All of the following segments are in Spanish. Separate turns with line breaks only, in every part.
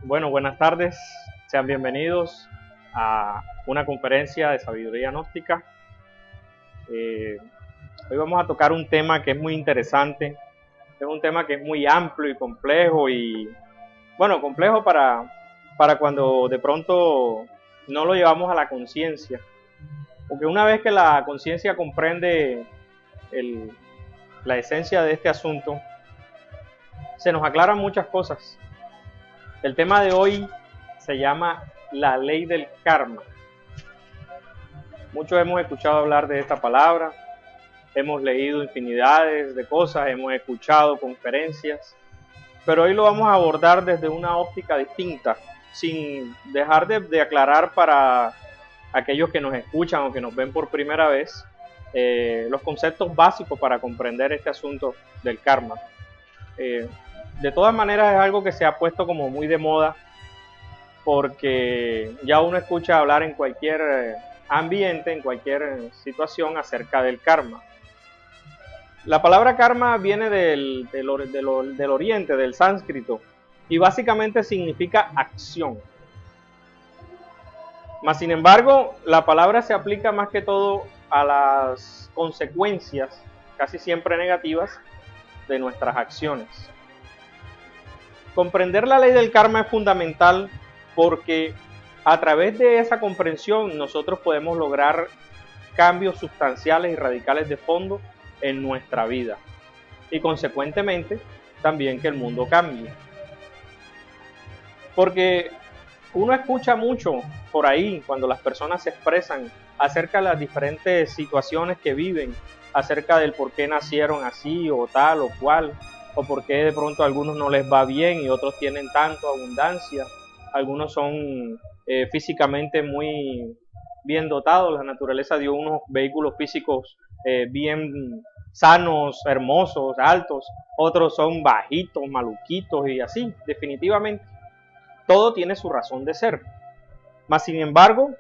Bueno, buenas tardes. Sean bienvenidos a una conferencia de sabiduría gnóstica. Eh, Hoy vamos a tocar un tema que es muy interesante. Es un tema que es muy amplio y complejo complejo para cuando de pronto no lo llevamos a la conciencia. Porque una vez que la conciencia comprende la esencia de este asunto, se nos aclaran muchas cosas. El tema de hoy se llama la ley del karma. Muchos hemos escuchado hablar de esta palabra, hemos leído infinidades de cosas, hemos escuchado conferencias, pero hoy lo vamos a abordar desde una óptica distinta, sin dejar de aclarar para aquellos que nos escuchan o que nos ven por primera vez los conceptos básicos para comprender este asunto del karma. De todas maneras es algo que se ha puesto como muy de moda porque ya uno escucha hablar en cualquier ambiente, en cualquier situación acerca del karma. La palabra karma viene del oriente, del sánscrito, y básicamente significa acción. Mas sin embargo, la palabra se aplica más que todo a las consecuencias, casi siempre negativas, de nuestras acciones. Comprender la ley del karma es fundamental porque a través de esa comprensión nosotros podemos lograr cambios sustanciales y radicales de fondo en nuestra vida y consecuentemente también que el mundo cambie. Porque uno escucha mucho por ahí cuando las personas se expresan acerca de las diferentes situaciones que viven, acerca del por qué nacieron así o tal o cual, o por qué de pronto a algunos no les va bien y otros tienen tanto abundancia, algunos son físicamente muy bien dotados, la naturaleza dio unos vehículos físicos bien sanos, hermosos, altos, otros son bajitos, maluquitos y así, definitivamente. Todo tiene su razón de ser. Mas sin embargo,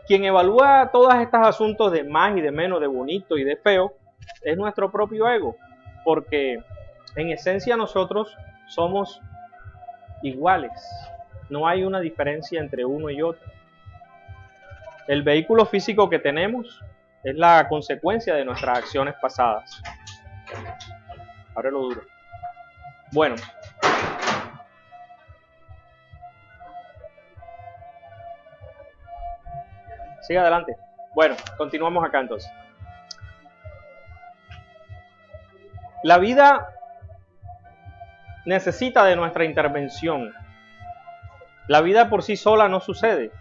quien evalúa todos estos asuntos de más y de menos, de bonito y de feo, es nuestro propio ego, porque en esencia nosotros somos iguales, no hay una diferencia entre uno y otro. El vehículo físico que tenemos es la consecuencia de nuestras acciones pasadas. Ábrelo duro. Bueno. Sigue adelante. Bueno, continuamos acá entonces. La vida necesita de nuestra intervención. La vida por sí sola no sucede.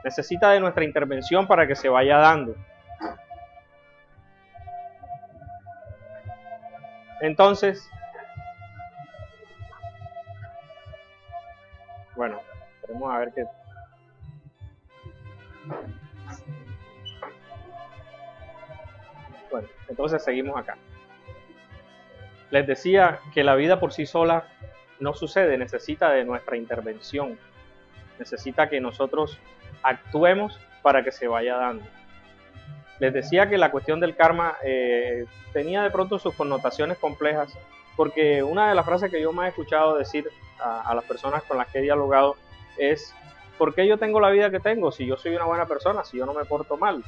Necesita de nuestra intervención para que se vaya dando. Entonces, bueno, esperemos a ver qué. Bueno, entonces seguimos acá. Les decía que la vida por sí sola no sucede, necesita de nuestra intervención. Necesita que nosotros actuemos para que se vaya dando. Les decía que la cuestión del karma tenía de pronto sus connotaciones complejas, porque una de las frases que yo más he escuchado decir a las personas con las que he dialogado es: ¿por qué yo tengo la vida que tengo si yo soy una buena persona, si yo no me porto mal?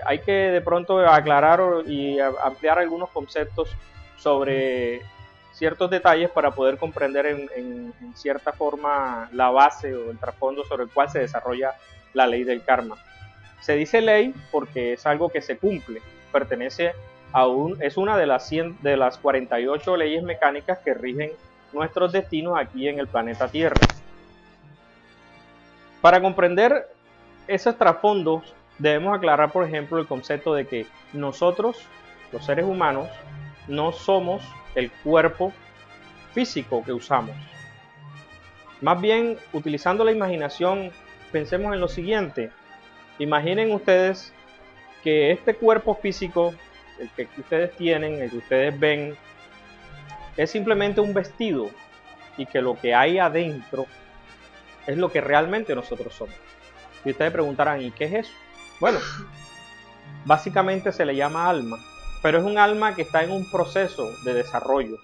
Hay que de pronto aclarar y ampliar algunos conceptos sobre ciertos detalles para poder comprender en cierta forma la base o el trasfondo sobre el cual se desarrolla la ley del karma. Se dice ley porque es algo que se cumple, pertenece es una de las 48 leyes mecánicas que rigen nuestros destinos aquí en el planeta Tierra. Para comprender esos trasfondos debemos aclarar, por ejemplo, el concepto de que nosotros, los seres humanos, no somos el cuerpo físico que usamos. Más bien, utilizando la imaginación, pensemos en lo siguiente. Imaginen ustedes que este cuerpo físico, el que ustedes tienen, el que ustedes ven, es simplemente un vestido y que lo que hay adentro es lo que realmente nosotros somos. Y ustedes preguntarán, ¿y qué es eso? Bueno, básicamente se le llama alma, pero es un alma que está en un proceso de desarrollo.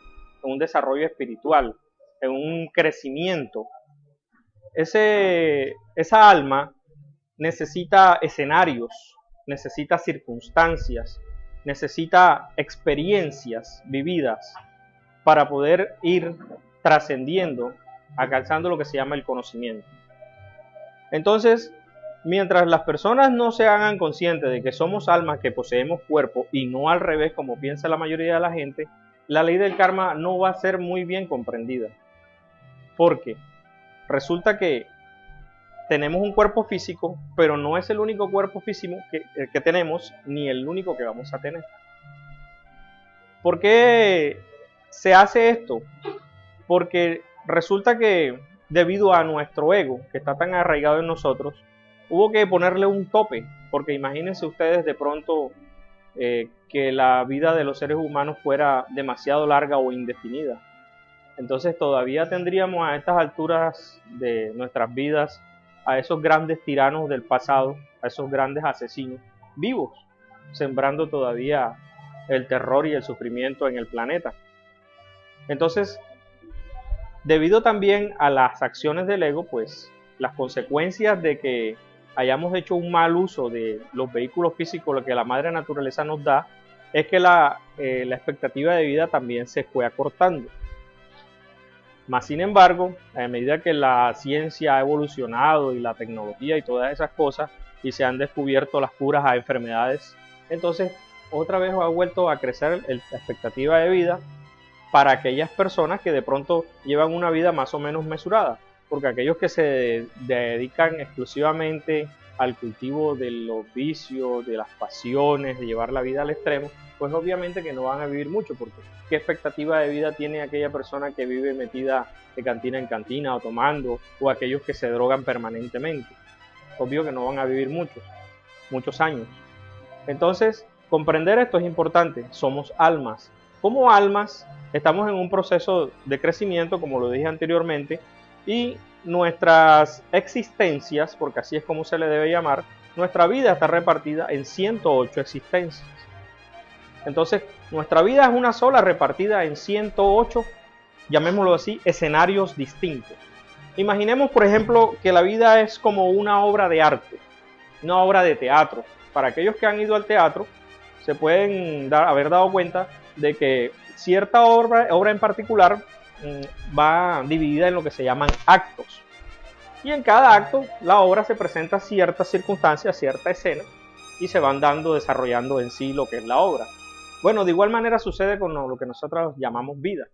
en un desarrollo espiritual, en un crecimiento. Esa alma necesita escenarios, necesita circunstancias, necesita experiencias vividas para poder ir trascendiendo, alcanzando lo que se llama el conocimiento. Entonces, mientras las personas no se hagan conscientes de que somos almas que poseemos cuerpo y no al revés como piensa la mayoría de la gente, la ley del karma no va a ser muy bien comprendida. Porque resulta que tenemos un cuerpo físico, pero no es el único cuerpo físico que tenemos, ni el único que vamos a tener. ¿Por qué se hace esto? Porque resulta que debido a nuestro ego, que está tan arraigado en nosotros, hubo que ponerle un tope, porque imagínense ustedes de pronto que la vida de los seres humanos fuera demasiado larga o indefinida. Entonces todavía tendríamos a estas alturas de nuestras vidas a esos grandes tiranos del pasado, a esos grandes asesinos vivos, sembrando todavía el terror y el sufrimiento en el planeta. Entonces, debido también a las acciones del ego, pues las consecuencias de que hayamos hecho un mal uso de los vehículos físicos, lo que la madre naturaleza nos da, es que la expectativa de vida también se fue acortando. Más sin embargo, a medida que la ciencia ha evolucionado y la tecnología y todas esas cosas, y se han descubierto las curas a enfermedades, entonces otra vez ha vuelto a crecer la expectativa de vida para aquellas personas que de pronto llevan una vida más o menos mesurada, porque aquellos que se dedican exclusivamente al cultivo de los vicios, de las pasiones, de llevar la vida al extremo, pues obviamente que no van a vivir mucho, porque ¿qué expectativa de vida tiene aquella persona que vive metida de cantina en cantina o tomando, o aquellos que se drogan permanentemente? Obvio que no van a vivir muchos años. Entonces, comprender esto es importante. Somos almas. Como almas, estamos en un proceso de crecimiento, como lo dije anteriormente, y nuestras existencias, porque así es como se le debe llamar, nuestra vida está repartida en 108 existencias. Entonces, nuestra vida es una sola repartida en 108, llamémoslo así, escenarios distintos. Imaginemos, por ejemplo, que la vida es como una obra de arte, una obra de teatro. Para aquellos que han ido al teatro, se pueden haber dado cuenta de que cierta obra en particular va dividida en lo que se llaman actos. Y en cada acto, la obra se presenta ciertas circunstancias, cierta escena, y se van desarrollando en sí lo que es la obra. Bueno, de igual manera sucede con lo que nosotros llamamos vida.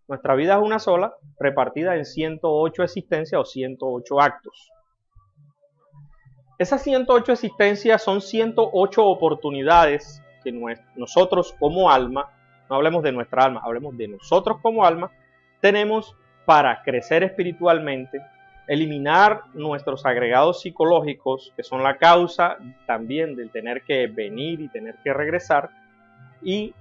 Nuestra vida es una sola, repartida en 108 existencias o 108 actos. Esas 108 existencias son 108 oportunidades que nosotros como alma, no hablemos de nuestra alma, hablemos de nosotros como alma, tenemos para crecer espiritualmente, eliminar nuestros agregados psicológicos, que son la causa también del tener que venir y tener que regresar, y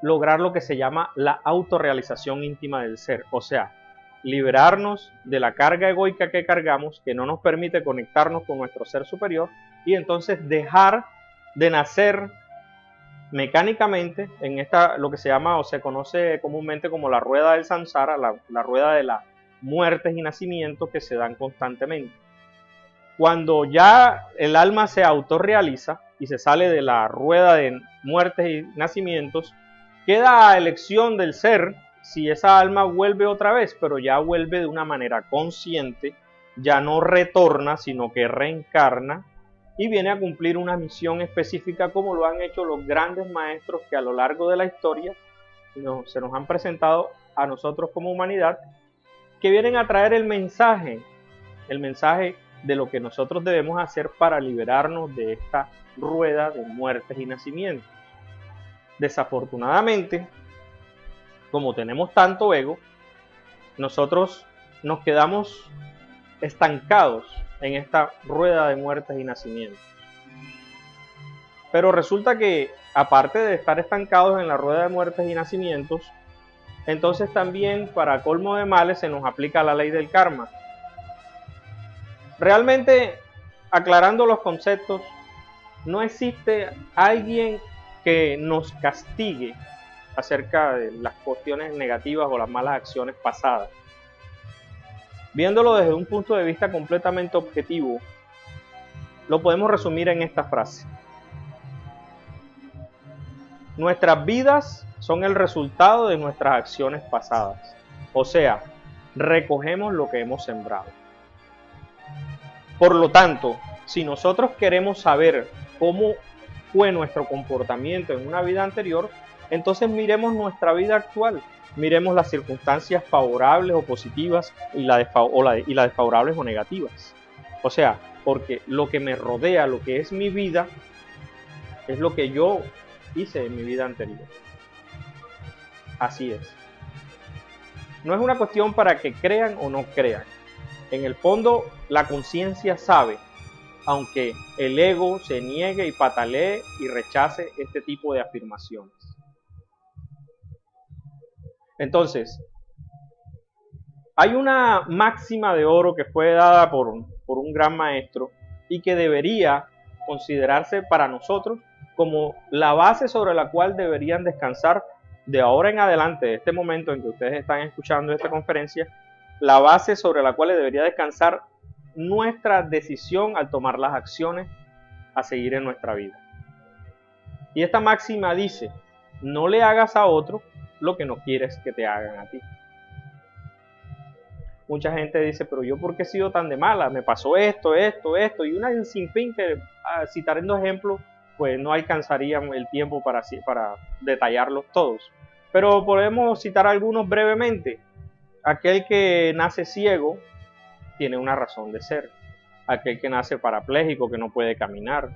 lograr lo que se llama la autorrealización íntima del ser, o sea, liberarnos de la carga egoica que cargamos, que no nos permite conectarnos con nuestro ser superior, y entonces dejar de nacer mecánicamente en lo que se llama o se conoce comúnmente como la rueda del samsara, la rueda de las muertes y nacimientos que se dan constantemente. Cuando ya el alma se autorrealiza y se sale de la rueda de muertes y nacimientos, queda a elección del ser si esa alma vuelve otra vez, pero ya vuelve de una manera consciente, ya no retorna, sino que reencarna y viene a cumplir una misión específica como lo han hecho los grandes maestros que a lo largo de la historia se nos han presentado a nosotros como humanidad, que vienen a traer el mensaje de lo que nosotros debemos hacer para liberarnos de esta rueda de muertes y nacimientos. Desafortunadamente, como tenemos tanto ego, nosotros nos quedamos estancados en esta rueda de muertes y nacimientos. Pero resulta que, aparte de estar estancados en la rueda de muertes y nacimientos, entonces también, para colmo de males, se nos aplica la ley del karma. Realmente, aclarando los conceptos, no existe alguien que nos castigue acerca de las cuestiones negativas o las malas acciones pasadas. Viéndolo desde un punto de vista completamente objetivo, lo podemos resumir en esta frase: nuestras vidas son el resultado de nuestras acciones pasadas. O sea, recogemos lo que hemos sembrado. Por lo tanto, si nosotros queremos saber cómo fue nuestro comportamiento en una vida anterior, entonces miremos nuestra vida actual, miremos las circunstancias favorables o positivas y las desfavorables o negativas. O sea, porque lo que me rodea, lo que es mi vida, es lo que yo hice en mi vida anterior. Así es. No es una cuestión para que crean o no crean. En el fondo, la conciencia sabe, aunque el ego se niegue y patalee y rechace este tipo de afirmaciones. Entonces, hay una máxima de oro que fue dada por un gran maestro y que debería considerarse para nosotros como la base sobre la cual deberían descansar de ahora en adelante, de este momento en que ustedes están escuchando esta conferencia, la base sobre la cual debería descansar nuestra decisión al tomar las acciones a seguir en nuestra vida. Y esta máxima dice: no le hagas a otro lo que no quieres que te hagan a ti. Mucha gente dice: pero yo ¿por qué he sido tan de mala? Me pasó esto, y una sinfín que, citando ejemplos, pues no alcanzaría el tiempo para detallarlos todos. Pero podemos citar algunos brevemente. Aquel que nace ciego tiene una razón de ser. Aquel que nace parapléjico, que no puede caminar.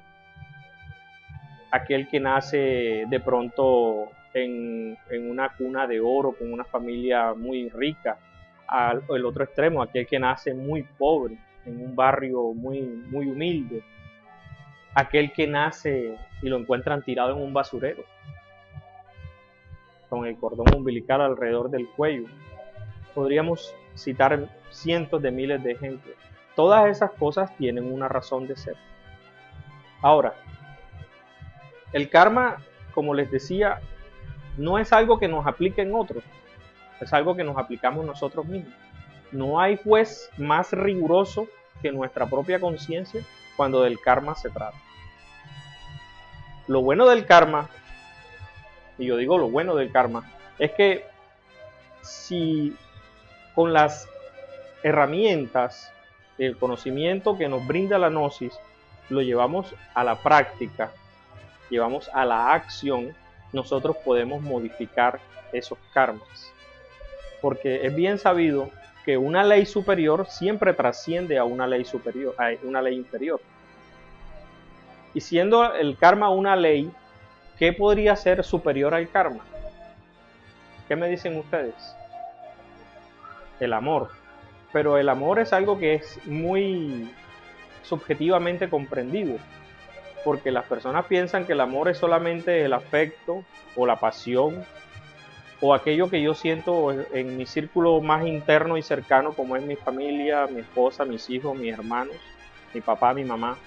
Aquel que nace de pronto en una cuna de oro, con una familia muy rica. El otro extremo, aquel que nace muy pobre, en un barrio muy humilde. Aquel que nace y lo encuentran tirado en un basurero, con el cordón umbilical alrededor del cuello. Podríamos citar cientos de miles de ejemplos. Todas esas cosas tienen una razón de ser. Ahora, el karma, como les decía, no es algo que nos apliquen otros, es algo que nos aplicamos nosotros mismos. No hay juez más riguroso que nuestra propia conciencia cuando del karma se trata. Lo bueno del karma, y yo digo lo bueno del karma, es que si con las herramientas, el conocimiento que nos brinda la gnosis, lo llevamos a la práctica, llevamos a la acción, nosotros podemos modificar esos karmas. Porque es bien sabido que una ley superior siempre trasciende a una ley superior, a una ley inferior. Y siendo el karma una ley, ¿qué podría ser superior al karma? ¿Qué me dicen ustedes? El amor. Pero el amor es algo que es muy subjetivamente comprendido, porque las personas piensan que el amor es solamente el afecto o la pasión o aquello que yo siento en mi círculo más interno y cercano, como es mi familia, mi esposa, mis hijos, mis hermanos, mi papá, mi mamá.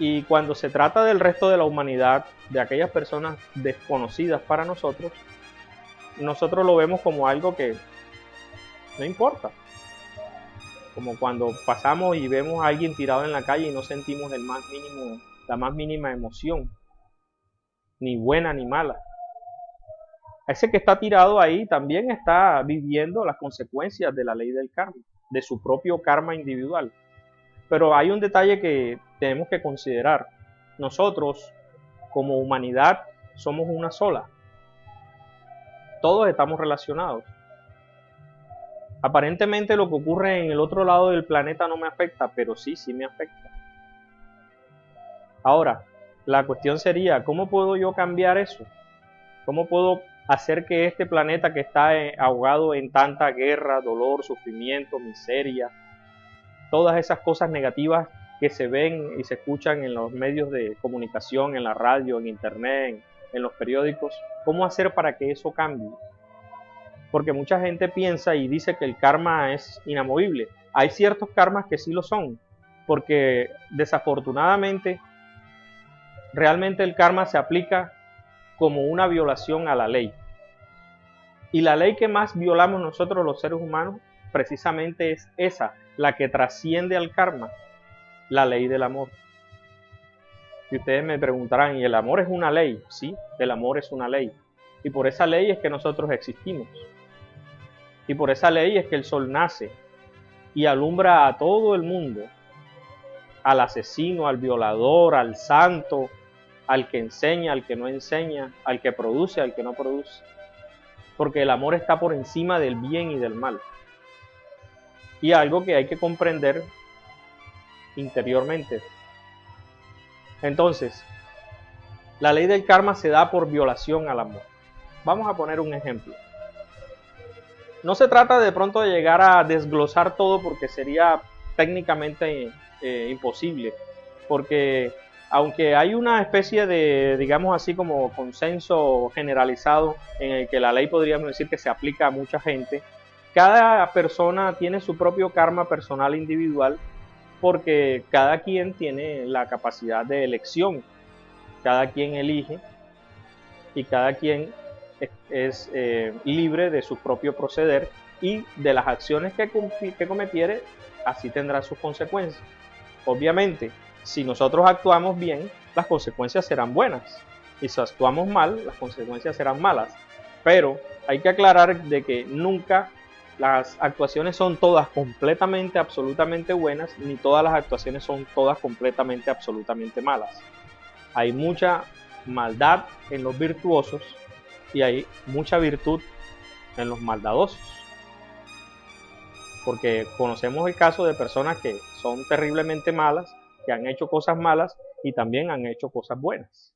Y cuando se trata del resto de la humanidad, de aquellas personas desconocidas para nosotros, nosotros lo vemos como algo que no importa. Como cuando pasamos y vemos a alguien tirado en la calle y no sentimos la más mínima emoción, ni buena ni mala. Ese que está tirado ahí también está viviendo las consecuencias de la ley del karma, de su propio karma individual. Pero hay un detalle que tenemos que considerar. Nosotros, como humanidad, somos una sola. Todos estamos relacionados. Aparentemente lo que ocurre en el otro lado del planeta no me afecta, pero sí me afecta. Ahora, la cuestión sería, ¿cómo puedo yo cambiar eso? ¿Cómo puedo hacer que este planeta que está ahogado en tanta guerra, dolor, sufrimiento, miseria, todas esas cosas negativas que se ven y se escuchan en los medios de comunicación, en la radio, en internet, en los periódicos, cómo hacer para que eso cambie? Porque mucha gente piensa y dice que el karma es inamovible. Hay ciertos karmas que sí lo son, porque desafortunadamente realmente el karma se aplica como una violación a la ley. Y la ley que más violamos nosotros los seres humanos precisamente es esa, la que trasciende al karma, la ley del amor. Y ustedes me preguntarán, ¿y el amor es una ley? Sí, el amor es una ley. Y por esa ley es que nosotros existimos. Y por esa ley es que el sol nace y alumbra a todo el mundo, al asesino, al violador, al santo, al que enseña, al que no enseña, al que produce, al que no produce. Porque el amor está por encima del bien y del mal. Y algo que hay que comprender interiormente. Entonces, la ley del karma se da por violación al amor. Vamos a poner un ejemplo. No se trata de pronto de llegar a desglosar todo porque sería técnicamente imposible. Porque aunque hay una especie de, digamos así, como consenso generalizado en el que la ley podríamos decir que se aplica a mucha gente, cada persona tiene su propio karma personal individual porque cada quien tiene la capacidad de elección, cada quien elige y cada quien es libre de su propio proceder y de las acciones que cometiere, así tendrá sus consecuencias. Obviamente, si nosotros actuamos bien, las consecuencias serán buenas, y si actuamos mal, las consecuencias serán malas. Pero hay que aclarar de que nunca las actuaciones son todas completamente, absolutamente buenas, ni todas las actuaciones son todas completamente, absolutamente malas. Hay mucha maldad en los virtuosos y hay mucha virtud en los maldadosos. Porque conocemos el caso de personas que son terriblemente malas, que han hecho cosas malas y también han hecho cosas buenas.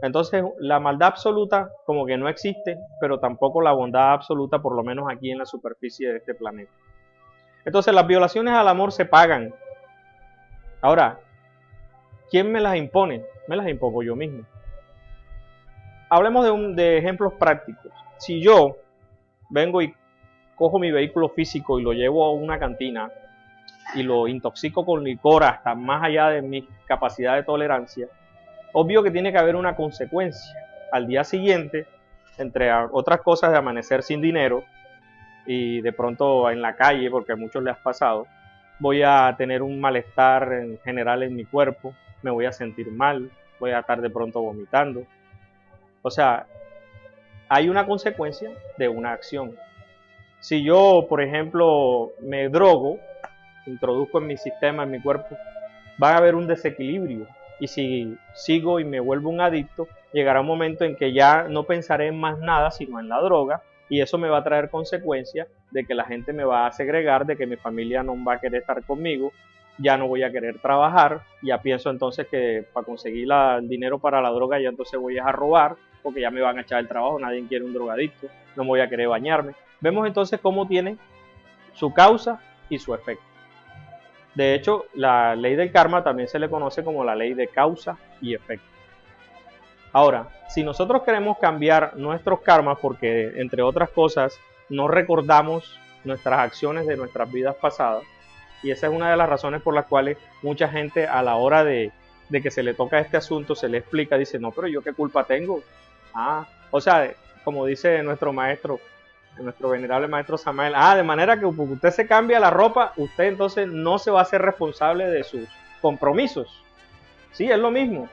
Entonces, la maldad absoluta como que no existe, pero tampoco la bondad absoluta, por lo menos aquí en la superficie de este planeta. Entonces, las violaciones al amor se pagan. Ahora, ¿quién me las impone? Me las impongo yo mismo. Hablemos de ejemplos prácticos. Si yo vengo y cojo mi vehículo físico y lo llevo a una cantina y lo intoxico con licor hasta más allá de mi capacidad de tolerancia, obvio que tiene que haber una consecuencia. Al día siguiente, entre otras cosas de amanecer sin dinero y de pronto en la calle, porque a muchos les ha pasado, voy a tener un malestar en general en mi cuerpo, me voy a sentir mal, voy a estar de pronto vomitando. O sea, hay una consecuencia de una acción. Si yo, por ejemplo, me drogo, introduzco en mi sistema, en mi cuerpo, va a haber un desequilibrio. Y si sigo y me vuelvo un adicto, llegará un momento en que ya no pensaré en más nada sino en la droga, y eso me va a traer consecuencias de que la gente me va a segregar, de que mi familia no va a querer estar conmigo, ya no voy a querer trabajar, ya pienso entonces que para conseguir el dinero para la droga ya entonces voy a robar, porque ya me van a echar el trabajo, nadie quiere un drogadicto, no me voy a querer bañarme. Vemos entonces cómo tiene su causa y su efecto. De hecho, la ley del karma también se le conoce como la ley de causa y efecto. Ahora, si nosotros queremos cambiar nuestros karmas porque, entre otras cosas, no recordamos nuestras acciones de nuestras vidas pasadas, y esa es una de las razones por las cuales mucha gente a la hora de que se le toca este asunto, se le explica, dice, no, pero yo qué culpa tengo. O sea, como dice nuestro maestro, nuestro venerable maestro Samael, de manera que usted se cambia la ropa, usted entonces no se va a hacer responsable de sus compromisos. Sí, es lo mismo.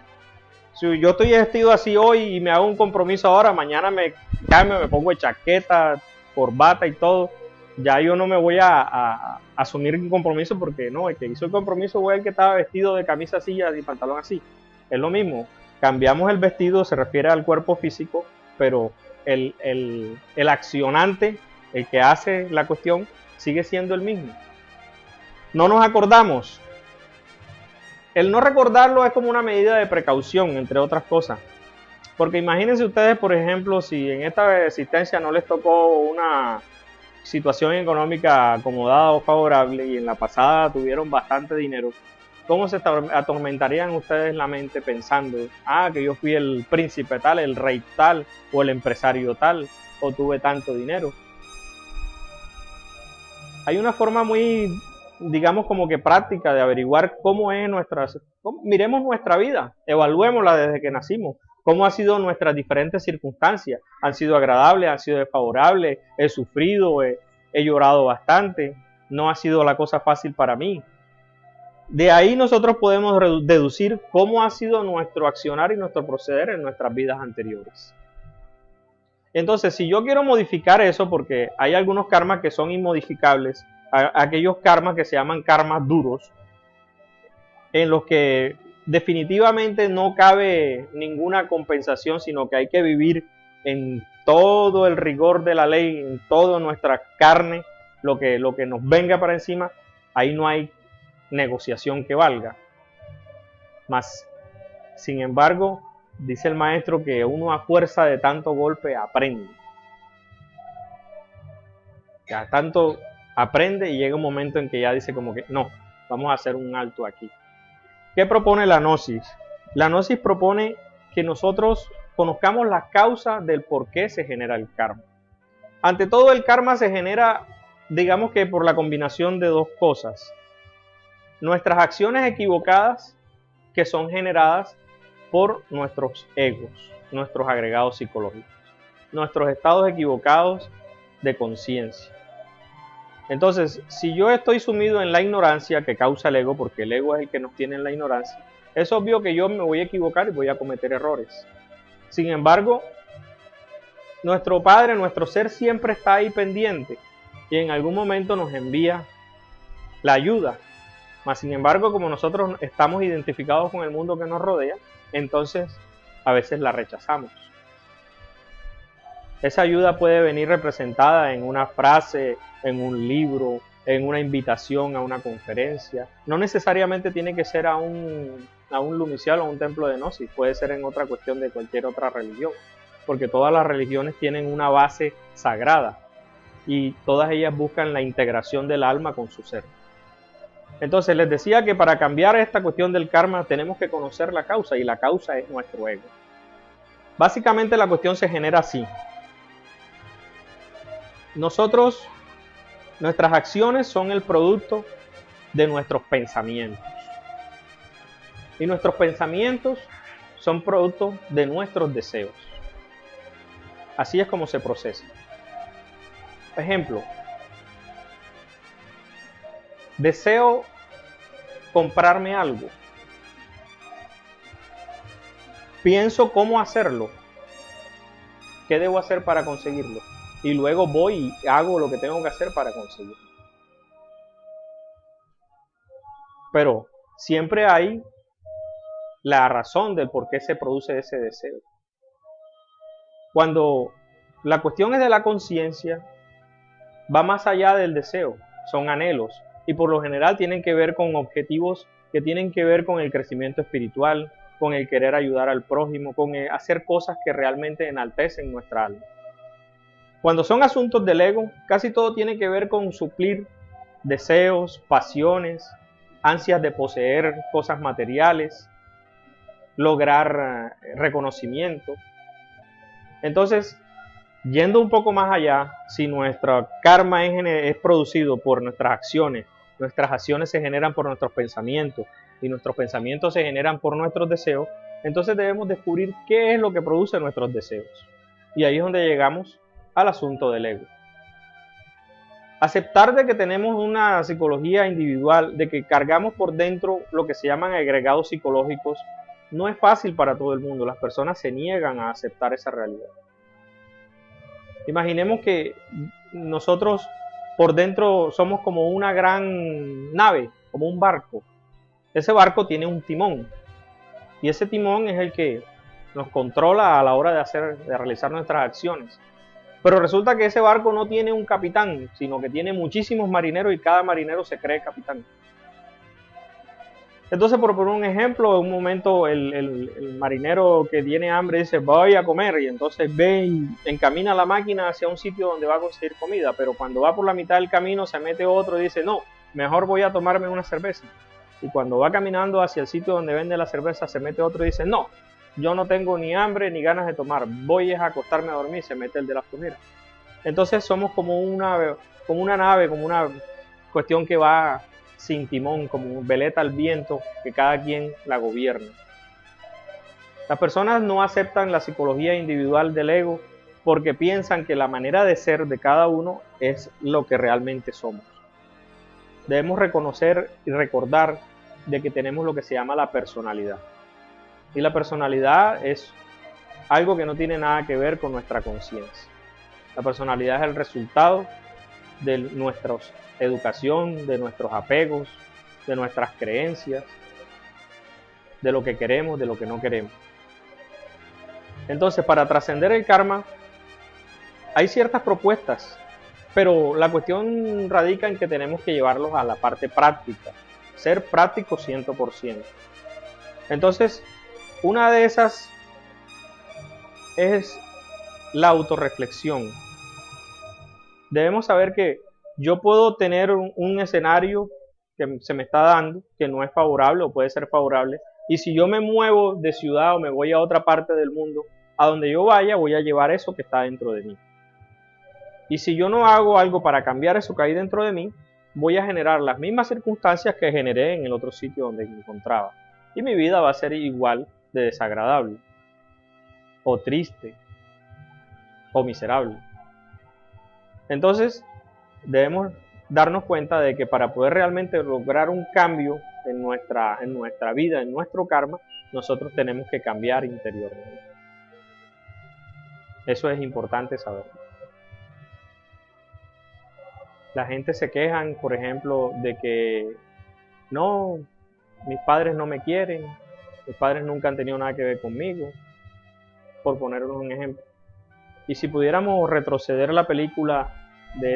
Si yo estoy vestido así hoy y me hago un compromiso ahora, mañana me cambio, me pongo chaqueta, corbata y todo, ya yo no me voy a asumir un compromiso porque no, el que hizo el compromiso fue el que estaba vestido de camisa así y pantalón así. Es lo mismo, cambiamos el vestido, se refiere al cuerpo físico, pero el accionante, el que hace la cuestión, sigue siendo el mismo. No nos acordamos. El no recordarlo es como una medida de precaución, entre otras cosas. Porque imagínense ustedes, por ejemplo, si en esta existencia no les tocó una situación económica acomodada o favorable y en la pasada tuvieron bastante dinero, ¿cómo se atormentarían ustedes la mente pensando, que yo fui el príncipe tal, el rey tal, o el empresario tal, o tuve tanto dinero? Hay una forma muy, digamos, como que práctica de averiguar cómo es miremos nuestra vida, evaluémosla desde que nacimos. ¿Cómo han sido nuestras diferentes circunstancias? ¿Han sido agradables? ¿Han sido desfavorables? ¿He sufrido? ¿He llorado bastante? ¿No ha sido la cosa fácil para mí? De ahí nosotros podemos deducir cómo ha sido nuestro accionar y nuestro proceder en nuestras vidas anteriores. Entonces, si yo quiero modificar eso, porque hay algunos karmas que son inmodificables, aquellos karmas que se llaman karmas duros, en los que definitivamente no cabe ninguna compensación, sino que hay que vivir en todo el rigor de la ley, en toda nuestra carne, lo que nos venga para encima, ahí no hay negociación que valga. Mas, sin embargo, dice el maestro que uno a fuerza de tanto golpe aprende. Ya tanto aprende y llega un momento en que ya dice como que no, vamos a hacer un alto aquí. ¿Qué propone la gnosis? La gnosis propone que nosotros conozcamos la causa del por qué se genera el karma. Ante todo, el karma se genera, digamos que por la combinación de dos cosas. Nuestras acciones equivocadas, que son generadas por nuestros egos, nuestros agregados psicológicos, nuestros estados equivocados de conciencia. Entonces, si yo estoy sumido en la ignorancia que causa el ego, porque el ego es el que nos tiene en la ignorancia, es obvio que yo me voy a equivocar y voy a cometer errores. Sin embargo, nuestro Padre, nuestro ser siempre está ahí pendiente y en algún momento nos envía la ayuda. Mas, sin embargo, como nosotros estamos identificados con el mundo que nos rodea, entonces a veces la rechazamos. Esa ayuda puede venir representada en una frase, en un libro, en una invitación a una conferencia. No necesariamente tiene que ser a un lumicial o a un templo de gnosis, puede ser en otra cuestión de cualquier otra religión, porque todas las religiones tienen una base sagrada y todas ellas buscan la integración del alma con su ser. Entonces les decía que para cambiar esta cuestión del karma tenemos que conocer la causa, y la causa es nuestro ego. Básicamente la cuestión se genera así. Nuestras acciones son el producto de nuestros pensamientos. Y nuestros pensamientos son producto de nuestros deseos. Así es como se procesa. Ejemplo. Deseo comprarme algo. Pienso cómo hacerlo. ¿Qué debo hacer para conseguirlo? Y luego voy y hago lo que tengo que hacer para conseguirlo. Pero siempre hay la razón del por qué se produce ese deseo. Cuando la cuestión es de la conciencia, va más allá del deseo, son anhelos. Y por lo general tienen que ver con objetivos que tienen que ver con el crecimiento espiritual, con el querer ayudar al prójimo, con hacer cosas que realmente enaltecen nuestra alma. Cuando son asuntos del ego, casi todo tiene que ver con suplir deseos, pasiones, ansias de poseer cosas materiales, lograr reconocimiento. Entonces, yendo un poco más allá, si nuestro karma es producido por nuestras acciones se generan por nuestros pensamientos y nuestros pensamientos se generan por nuestros deseos, entonces debemos descubrir qué es lo que produce nuestros deseos. Y ahí es donde llegamos al asunto del ego. Aceptar de que tenemos una psicología individual, de que cargamos por dentro lo que se llaman agregados psicológicos, no es fácil para todo el mundo. Las personas se niegan a aceptar esa realidad. Imaginemos que nosotros por dentro somos como una gran nave, como un barco. Ese barco tiene un timón y ese timón es el que nos controla a la hora de realizar nuestras acciones. Pero resulta que ese barco no tiene un capitán, sino que tiene muchísimos marineros y cada marinero se cree capitán. Entonces, por poner un ejemplo, en un momento el marinero que tiene hambre dice, voy a comer, y entonces ve y encamina la máquina hacia un sitio donde va a conseguir comida, pero cuando va por la mitad del camino se mete otro y dice, no, mejor voy a tomarme una cerveza. Y cuando va caminando hacia el sitio donde vende la cerveza se mete otro y dice, no, yo no tengo ni hambre ni ganas de tomar, voy a acostarme a dormir, se mete el de la flojera. Entonces somos como una nave, como una cuestión que va sin timón, como veleta al viento, que cada quien la gobierna. Las personas no aceptan la psicología individual del ego porque piensan que la manera de ser de cada uno es lo que realmente somos. Debemos reconocer y recordar de que tenemos lo que se llama la personalidad. Y la personalidad es algo que no tiene nada que ver con nuestra conciencia. La personalidad es el resultado de nuestra educación, de nuestros apegos, de nuestras creencias, de lo que queremos, de lo que no queremos. Entonces, para trascender el karma, hay ciertas propuestas, pero la cuestión radica en que tenemos que llevarlos a la parte práctica, ser práctico 100%. Entonces, una de esas es la autorreflexión. Debemos saber que yo puedo tener un escenario que se me está dando, que no es favorable o puede ser favorable, y si yo me muevo de ciudad o me voy a otra parte del mundo, a donde yo vaya voy a llevar eso que está dentro de mí. Y si yo no hago algo para cambiar eso que hay dentro de mí, voy a generar las mismas circunstancias que generé en el otro sitio donde me encontraba. Y mi vida va a ser igual de desagradable, o triste, o miserable. Entonces, debemos darnos cuenta de que para poder realmente lograr un cambio en nuestra vida, en nuestro karma, nosotros tenemos que cambiar interiormente. Eso es importante saber. La gente se quejan, por ejemplo, de que no, mis padres no me quieren, mis padres nunca han tenido nada que ver conmigo, por ponerles un ejemplo. Y si pudiéramos retroceder la película de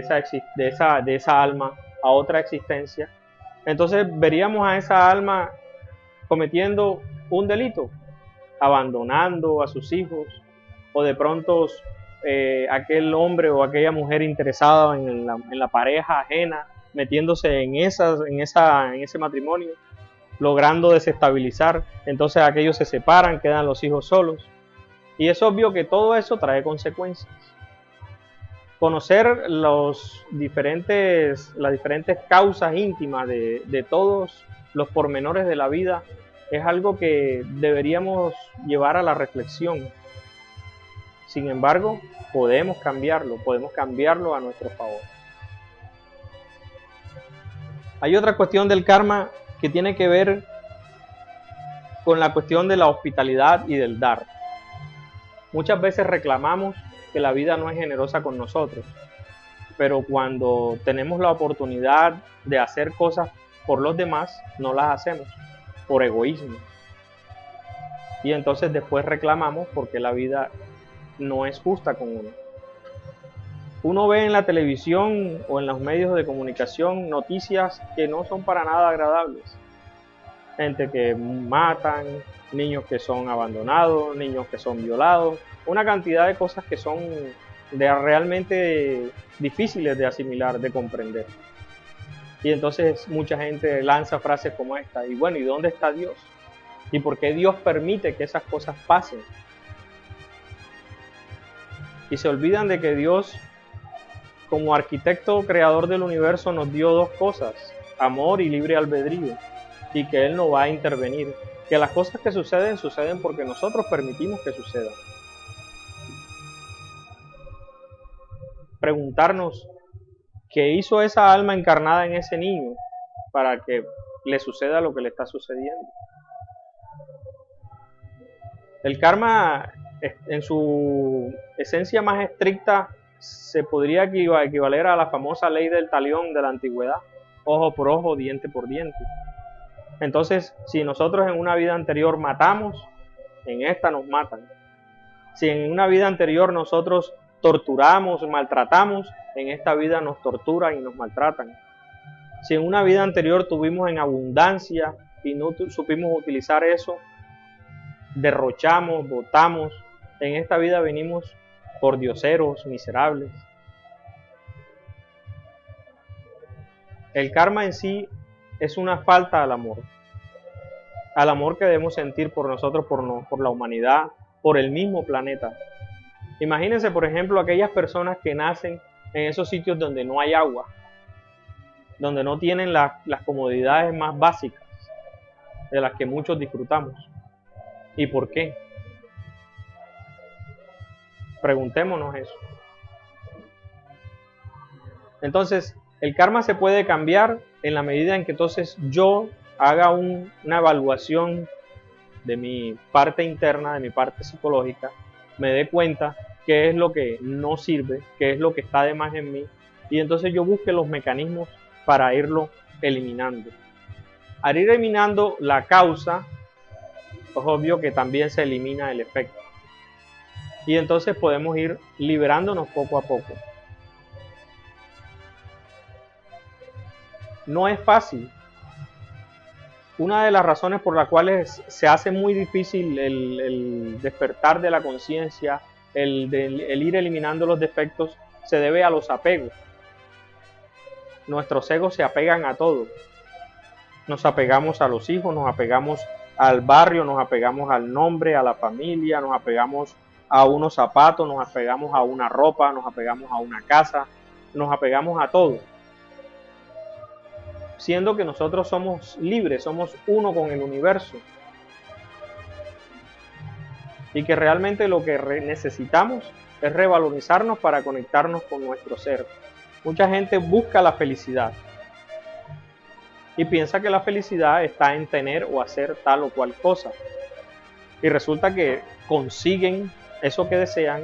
esa alma a otra existencia, entonces veríamos a esa alma cometiendo un delito, abandonando a sus hijos, o de pronto aquel hombre o aquella mujer interesada en la pareja ajena, metiéndose en ese matrimonio, logrando desestabilizar. Entonces aquellos se separan, quedan los hijos solos. Y es obvio que todo eso trae consecuencias. Conocer las diferentes causas íntimas de todos los pormenores de la vida es algo que deberíamos llevar a la reflexión. Sin embargo, podemos cambiarlo a nuestro favor. Hay otra cuestión del karma que tiene que ver con la cuestión de la hospitalidad y del dar. Muchas veces reclamamos que la vida no es generosa con nosotros, pero cuando tenemos la oportunidad de hacer cosas por los demás, no las hacemos, por egoísmo. Y entonces después reclamamos porque la vida no es justa con uno. Uno ve en la televisión o en los medios de comunicación noticias que no son para nada agradables. Gente que matan, niños que son abandonados, niños que son violados, una cantidad de cosas que son realmente difíciles de asimilar, de comprender. Y entonces mucha gente lanza frases como esta, y bueno, ¿y dónde está Dios? ¿Y por qué Dios permite que esas cosas pasen? Y se olvidan de que Dios, como arquitecto creador del universo, nos dio dos cosas, amor y libre albedrío, y que Él no va a intervenir, que las cosas que suceden porque nosotros permitimos que sucedan. Preguntarnos qué hizo esa alma encarnada en ese niño para que le suceda lo que le está sucediendo. El karma, en su esencia más estricta, se podría equivaler a la famosa ley del talión de la antigüedad, ojo por ojo, diente por diente. Entonces, si nosotros en una vida anterior matamos, en esta nos matan. Si en una vida anterior nosotros torturamos, maltratamos, en esta vida nos torturan y nos maltratan. Si en una vida anterior tuvimos en abundancia y no supimos utilizar eso, derrochamos, botamos, en esta vida venimos por dioseros, miserables. El karma en sí es una falta al amor que debemos sentir por nosotros, por la humanidad, por el mismo planeta. Imagínense, por ejemplo, aquellas personas que nacen en esos sitios donde no hay agua, donde no tienen las comodidades más básicas de las que muchos disfrutamos. ¿Y por qué? Preguntémonos eso. Entonces, el karma se puede cambiar en la medida en que entonces yo haga una evaluación de mi parte interna, de mi parte psicológica, me dé cuenta qué es lo que no sirve, qué es lo que está de más en mí, y entonces yo busque los mecanismos para irlo eliminando. Al ir eliminando la causa, es obvio que también se elimina el efecto. Y entonces podemos ir liberándonos poco a poco. No es fácil. Una de las razones por las cuales se hace muy difícil el despertar de la conciencia, el ir eliminando los defectos, se debe a los apegos. Nuestros egos se apegan a todo. Nos apegamos a los hijos, nos apegamos al barrio, nos apegamos al nombre, a la familia, nos apegamos a unos zapatos, nos apegamos a una ropa, nos apegamos a una casa, nos apegamos a todo. Siendo que nosotros somos libres, somos uno con el universo. Y que realmente lo que necesitamos es revalorizarnos para conectarnos con nuestro ser. Mucha gente busca la felicidad y piensa que la felicidad está en tener o hacer tal o cual cosa. Y resulta que consiguen eso que desean,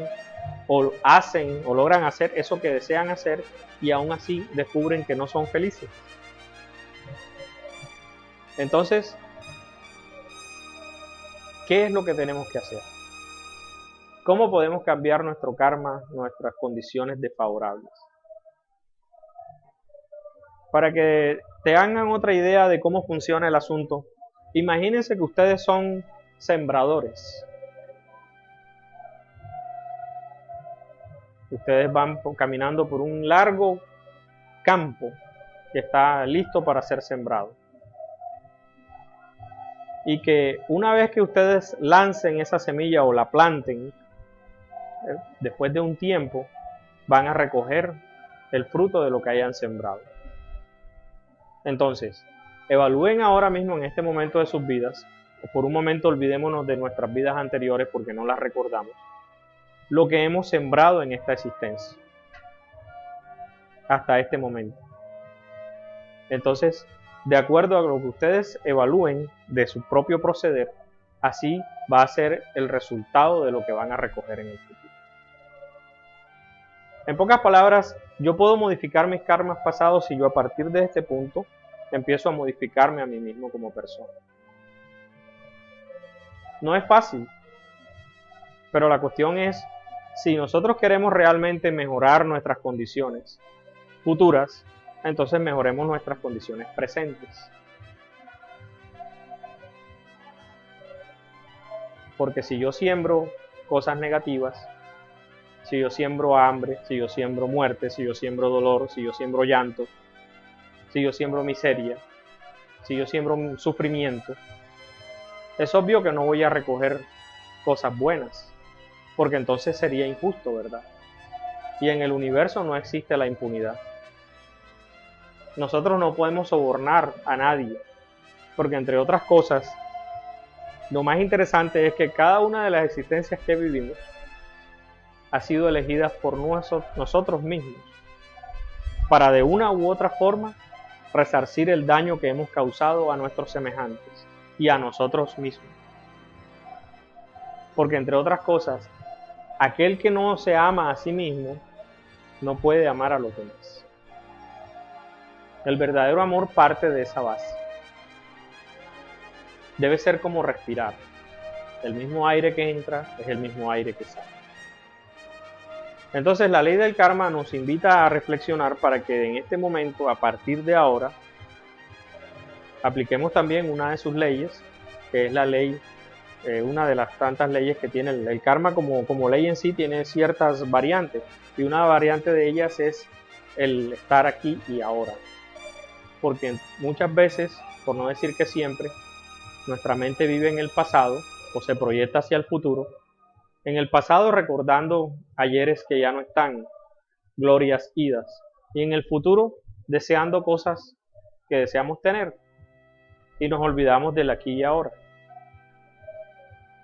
o hacen o logran hacer eso que desean hacer, y aún así descubren que no son felices. Entonces, ¿qué es lo que tenemos que hacer? ¿Cómo podemos cambiar nuestro karma, nuestras condiciones desfavorables? Para que tengan otra idea de cómo funciona el asunto, imagínense que ustedes son sembradores. Ustedes van caminando por un largo campo que está listo para ser sembrado. Y que una vez que ustedes lancen esa semilla o la planten, después de un tiempo van a recoger el fruto de lo que hayan sembrado. Entonces, evalúen ahora mismo en este momento de sus vidas, o por un momento olvidémonos de nuestras vidas anteriores porque no las recordamos, lo que hemos sembrado en esta existencia hasta este momento. Entonces, de acuerdo a lo que ustedes evalúen de su propio proceder, así va a ser el resultado de lo que van a recoger en el futuro. En pocas palabras, yo puedo modificar mis karmas pasados si yo a partir de este punto empiezo a modificarme a mí mismo como persona. No es fácil, pero la cuestión es, si nosotros queremos realmente mejorar nuestras condiciones futuras, entonces mejoremos nuestras condiciones presentes. Porque si yo siembro cosas negativas, si yo siembro hambre, si yo siembro muerte, si yo siembro dolor, si yo siembro llanto, si yo siembro miseria, si yo siembro sufrimiento, es obvio que no voy a recoger cosas buenas, porque entonces sería injusto, ¿verdad? Y en el universo no existe la impunidad. Nosotros no podemos sobornar a nadie, porque entre otras cosas, lo más interesante es que cada una de las existencias que vivimos ha sido elegida por nosotros mismos, para de una u otra forma resarcir el daño que hemos causado a nuestros semejantes y a nosotros mismos. Porque entre otras cosas, aquel que no se ama a sí mismo no puede amar a los demás. El verdadero amor parte de esa base. Debe ser como respirar. El mismo aire que entra es el mismo aire que sale. Entonces la ley del karma nos invita a reflexionar para que en este momento, a partir de ahora, apliquemos también una de sus leyes, que es la ley, una de las tantas leyes que tiene el karma como ley en sí, tiene ciertas variantes, y una variante de ellas es el estar aquí y ahora. Porque muchas veces, por no decir que siempre, nuestra mente vive en el pasado o se proyecta hacia el futuro. En el pasado recordando ayeres que ya no están, glorias idas, y en el futuro deseando cosas que deseamos tener y nos olvidamos del aquí y ahora.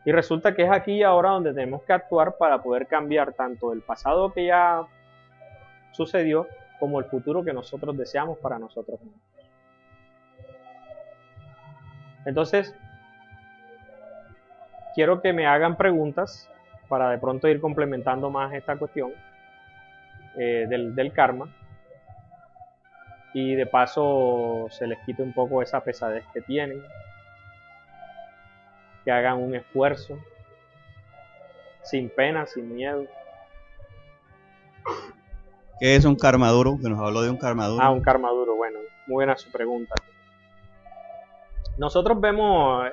Y resulta que es aquí y ahora donde tenemos que actuar para poder cambiar tanto el pasado que ya sucedió como el futuro que nosotros deseamos para nosotros mismos. Entonces, quiero que me hagan preguntas para de pronto ir complementando más esta cuestión del karma, y de paso se les quite un poco esa pesadez que tienen, que hagan un esfuerzo sin pena, sin miedo.
¿Qué es un karma duro? Que nos habló de un karma duro.
Un karma duro, bueno, muy buena su pregunta. Nosotros vemos,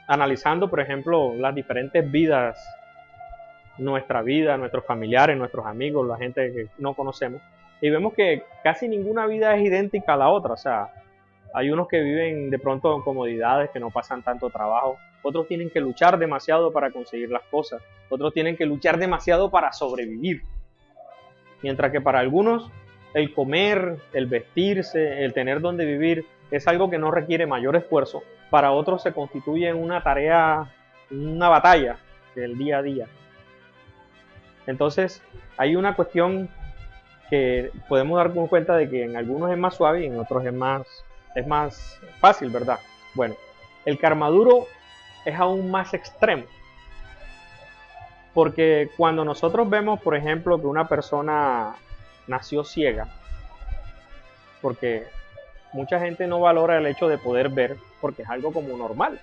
analizando por ejemplo las diferentes vidas, nuestra vida, nuestros familiares, nuestros amigos, la gente que no conocemos, y vemos que casi ninguna vida es idéntica a la otra. O sea, hay unos que viven de pronto en comodidades, que no pasan tanto trabajo, otros tienen que luchar demasiado para conseguir las cosas, otros tienen que luchar demasiado para sobrevivir, mientras que para algunos el comer, el vestirse, el tener donde vivir es algo que no requiere mayor esfuerzo. Para otros se constituye en una tarea, una batalla del día a día. Entonces hay una cuestión que podemos darnos cuenta de que en algunos es más suave y en otros es más fácil, ¿verdad? Bueno, el karma duro es aún más extremo, porque cuando nosotros vemos, por ejemplo, que una persona nació ciega, porque mucha gente no valora el hecho de poder ver, porque es algo como normal,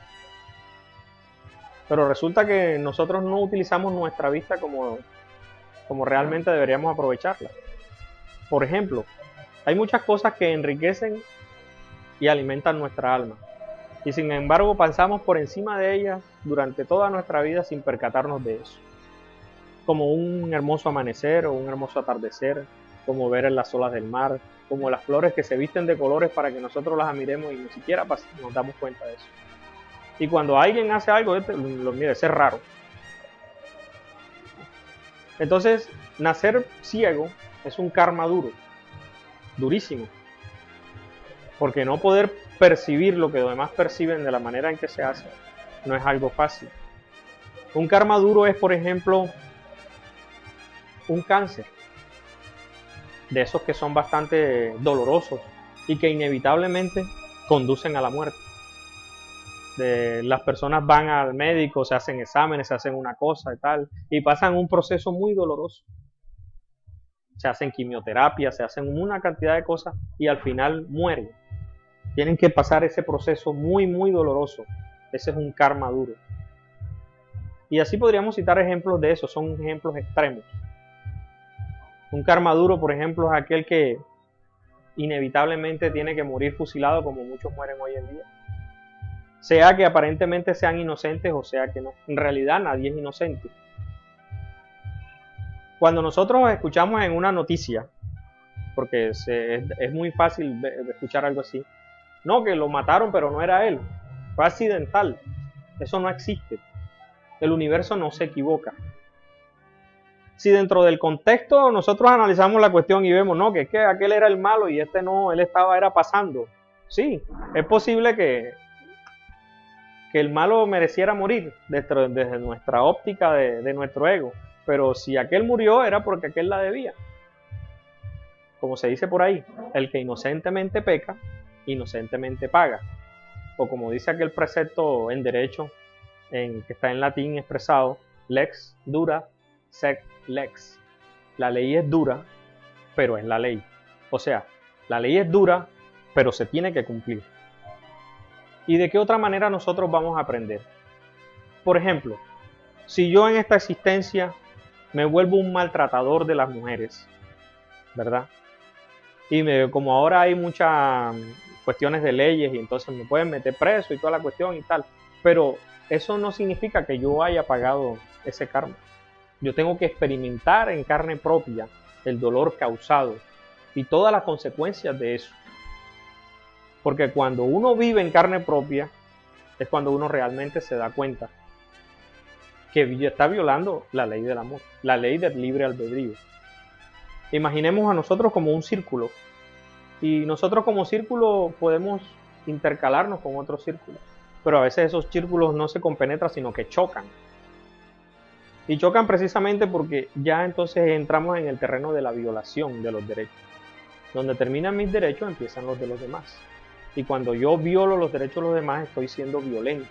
pero resulta que nosotros no utilizamos nuestra vista como realmente deberíamos aprovecharla. Por ejemplo, hay muchas cosas que enriquecen y alimentan nuestra alma, y sin embargo pasamos por encima de ellas durante toda nuestra vida sin percatarnos de eso, como un hermoso amanecer o un hermoso atardecer, como ver en las olas del mar, como las flores que se visten de colores para que nosotros las admiremos y ni siquiera nos damos cuenta de eso. Y cuando alguien hace algo, mire, es raro. Entonces, nacer ciego es un karma duro, durísimo, porque no poder percibir lo que los demás perciben de la manera en que se hace no es algo fácil. Un karma duro es, por ejemplo, un cáncer, de esos que son bastante dolorosos y que inevitablemente conducen a la muerte. Las personas van al médico, se hacen exámenes, se hacen una cosa y tal, y pasan un proceso muy doloroso. Se hacen quimioterapia, se hacen una cantidad de cosas y al final mueren. Tienen que pasar ese proceso muy, muy doloroso. Ese es un karma duro. Y así podríamos citar ejemplos de eso, son ejemplos extremos. Un karma duro, por ejemplo, es aquel que inevitablemente tiene que morir fusilado, como muchos mueren hoy en día. Sea que aparentemente sean inocentes o sea que no. En realidad nadie es inocente. Cuando nosotros escuchamos en una noticia, porque es muy fácil escuchar algo así, no, que lo mataron pero no era él, fue accidental. Eso no existe. El universo no se equivoca. Si dentro del contexto nosotros analizamos la cuestión y vemos, no, que es que aquel era el malo y este no, él era pasando. Sí, es posible que el malo mereciera morir desde nuestra óptica de nuestro ego, pero si aquel murió era porque aquel la debía. Como se dice por ahí, el que inocentemente peca, inocentemente paga. O como dice aquel precepto en derecho, que está en latín expresado, lex dura sed lex. La ley es dura, pero es la ley. O sea, la ley es dura, pero se tiene que cumplir. ¿Y de qué otra manera nosotros vamos a aprender? Por ejemplo, si yo en esta existencia me vuelvo un maltratador de las mujeres, ¿verdad? Y como ahora hay muchas cuestiones de leyes y entonces me pueden meter preso y toda la cuestión y tal, pero eso no significa que yo haya pagado ese karma. Yo tengo que experimentar en carne propia el dolor causado y todas las consecuencias de eso. Porque cuando uno vive en carne propia es cuando uno realmente se da cuenta que está violando la ley del amor, la ley del libre albedrío. Imaginemos a nosotros como un círculo y nosotros como círculo podemos intercalarnos con otros círculos, pero a veces esos círculos no se compenetran sino que chocan Y chocan precisamente porque ya entonces entramos en el terreno de la violación de los derechos. Donde terminan mis derechos empiezan los de los demás. Y cuando yo violo los derechos de los demás estoy siendo violento.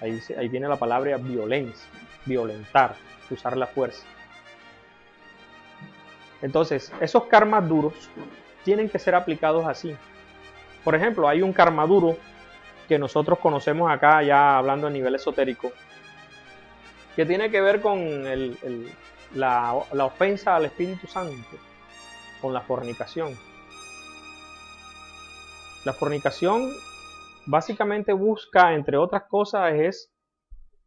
Ahí viene la palabra violencia, violentar, usar la fuerza. Entonces, esos karmas duros tienen que ser aplicados así. Por ejemplo, hay un karma duro que nosotros conocemos acá, ya hablando a nivel esotérico, que tiene que ver con la ofensa al Espíritu Santo, con la fornicación. La fornicación básicamente busca, entre otras cosas, es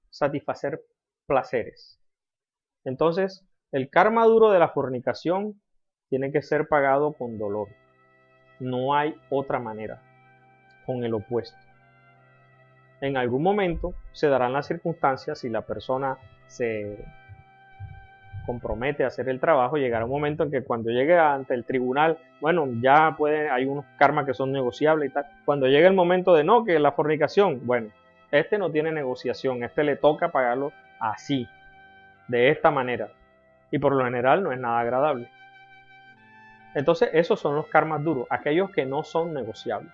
satisfacer placeres. Entonces, el karma duro de la fornicación tiene que ser pagado con dolor. No hay otra manera, con el opuesto. En algún momento se darán las circunstancias, si la persona se compromete a hacer el trabajo, llegará un momento en que cuando llegue ante el tribunal, bueno, ya hay unos karmas que son negociables y tal. Cuando llegue el momento de no, que la fornicación, bueno, este no tiene negociación, este le toca pagarlo así, de esta manera. Y por lo general no es nada agradable. Entonces esos son los karmas duros, aquellos que no son negociables,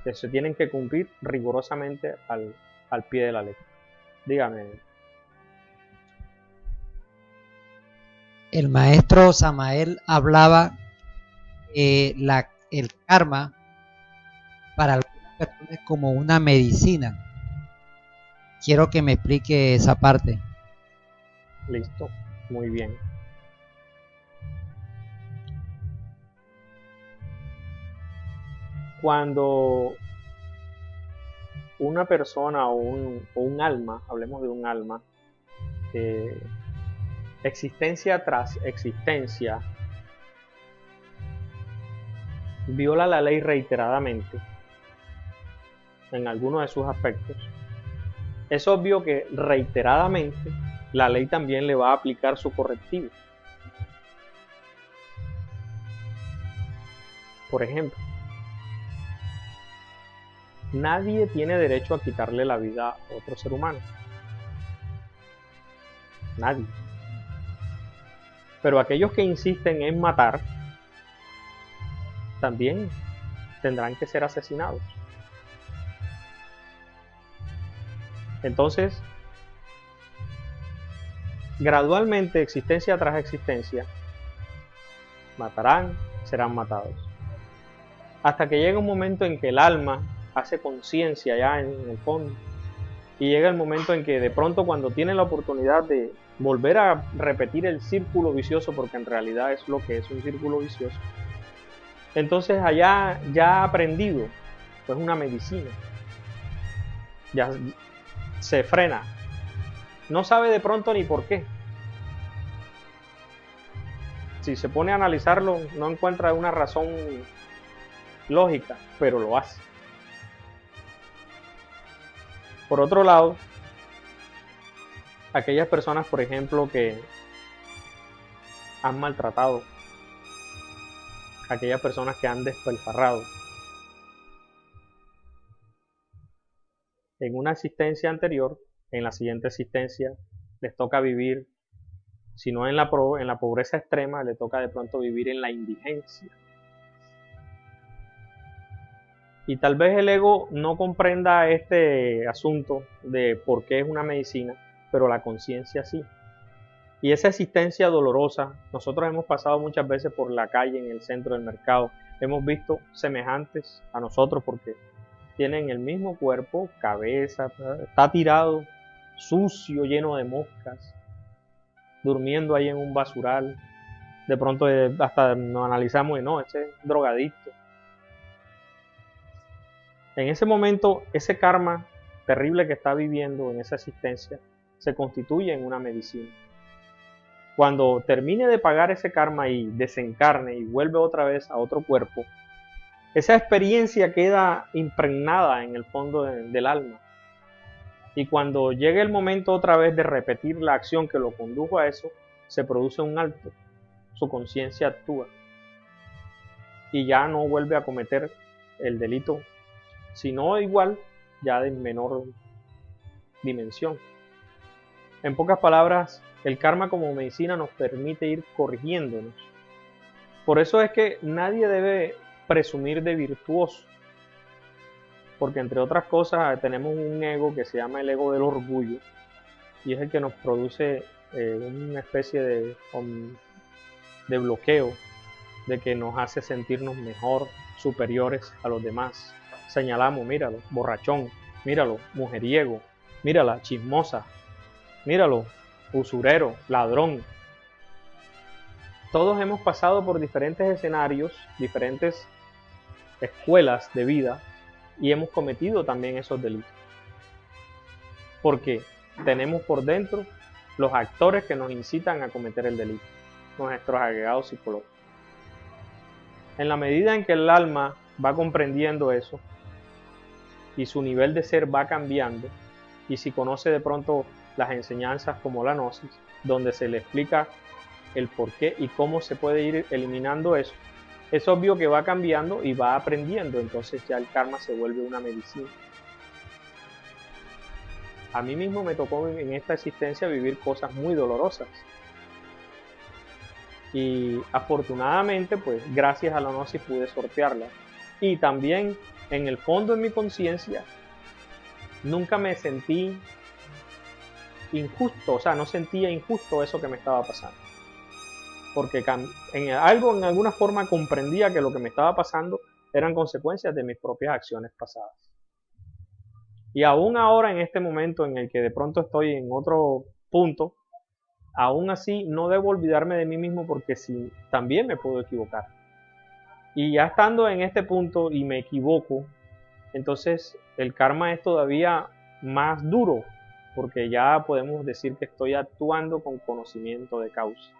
que se tienen que cumplir rigurosamente al pie de la letra. Dígame.
El maestro Samael hablaba el karma para algunas personas es como una medicina. Quiero que me explique esa parte.
Listo, muy bien. Cuando una persona o un alma, hablemos de un alma, existencia tras existencia, viola la ley reiteradamente en alguno de sus aspectos, es obvio que reiteradamente la ley también le va a aplicar su correctivo. Por ejemplo, nadie tiene derecho a quitarle la vida a otro ser humano. Nadie. Pero aquellos que insisten en matar también tendrán que ser asesinados. Entonces, gradualmente, existencia tras existencia, matarán, serán matados. Hasta que llega un momento en que el alma hace conciencia ya en el fondo. Y llega el momento en que de pronto, cuando tiene la oportunidad de volver a repetir el círculo vicioso, porque en realidad es lo que es un círculo vicioso, entonces allá ya ha aprendido, pues una medicina. Ya se frena. No sabe de pronto ni por qué. Si se pone a analizarlo, no encuentra una razón lógica, pero lo hace. Por otro lado, aquellas personas, por ejemplo, que han maltratado, aquellas personas que han despilfarrado, en una existencia anterior, en la siguiente existencia, les toca vivir, si no en la pobreza extrema, le toca de pronto vivir en la indigencia. Y tal vez el ego no comprenda este asunto de por qué es una medicina, pero la conciencia sí. Y esa existencia dolorosa, nosotros hemos pasado muchas veces por la calle, en el centro del mercado, hemos visto semejantes a nosotros porque tienen el mismo cuerpo, cabeza, está tirado, sucio, lleno de moscas, durmiendo ahí en un basural. De pronto hasta nos analizamos y no, ese es drogadicto. En ese momento, ese karma terrible que está viviendo en esa existencia se constituye en una medicina. Cuando termine de pagar ese karma y desencarne y vuelve otra vez a otro cuerpo, esa experiencia queda impregnada en el fondo del alma. Y cuando llegue el momento otra vez de repetir la acción que lo condujo a eso, se produce un alto. Su conciencia actúa. Y ya no vuelve a cometer el delito, sino igual, ya de menor dimensión. En pocas palabras, el karma como medicina nos permite ir corrigiéndonos. Por eso es que nadie debe presumir de virtuoso, porque entre otras cosas tenemos un ego que se llama el ego del orgullo, y es el que nos produce una especie de bloqueo, de que nos hace sentirnos mejor, superiores a los demás. Señalamos, míralo, borrachón, míralo, mujeriego, mírala, chismosa, míralo, usurero, ladrón. Todos hemos pasado por diferentes escenarios, diferentes escuelas de vida, y hemos cometido también esos delitos. Porque tenemos por dentro los actores que nos incitan a cometer el delito, nuestros agregados psicológicos. En la medida en que el alma va comprendiendo eso y su nivel de ser va cambiando, y si conoce de pronto las enseñanzas como la gnosis, donde se le explica el por qué y cómo se puede ir eliminando eso, es obvio que va cambiando y va aprendiendo, entonces ya el karma se vuelve una medicina. A mí mismo me tocó en esta existencia vivir cosas muy dolorosas. Y afortunadamente, pues gracias a la gnosis pude sortearlas. Y también en el fondo de mi conciencia nunca me sentí injusto, o sea, no sentía injusto eso que me estaba pasando. Porque en alguna forma comprendía que lo que me estaba pasando eran consecuencias de mis propias acciones pasadas. Y aún ahora, en este momento en el que de pronto estoy en otro punto, aún así no debo olvidarme de mí mismo, porque sí, también me puedo equivocar. Y ya estando en este punto y me equivoco, entonces el karma es todavía más duro, porque ya podemos decir que estoy actuando con conocimiento de causa.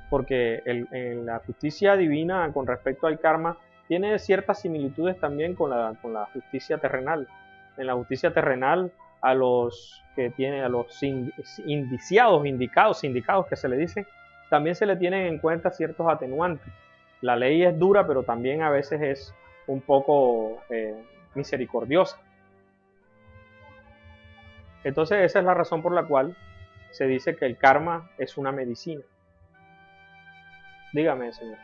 Porque en la justicia divina con respecto al karma tiene ciertas similitudes también con la justicia terrenal. En la justicia terrenal, a los sindicados que se le dice, también se le tienen en cuenta ciertos atenuantes. La ley es dura, pero también a veces es un poco misericordiosa. Entonces esa es la razón por la cual se dice que el karma es una medicina. Dígame, señor.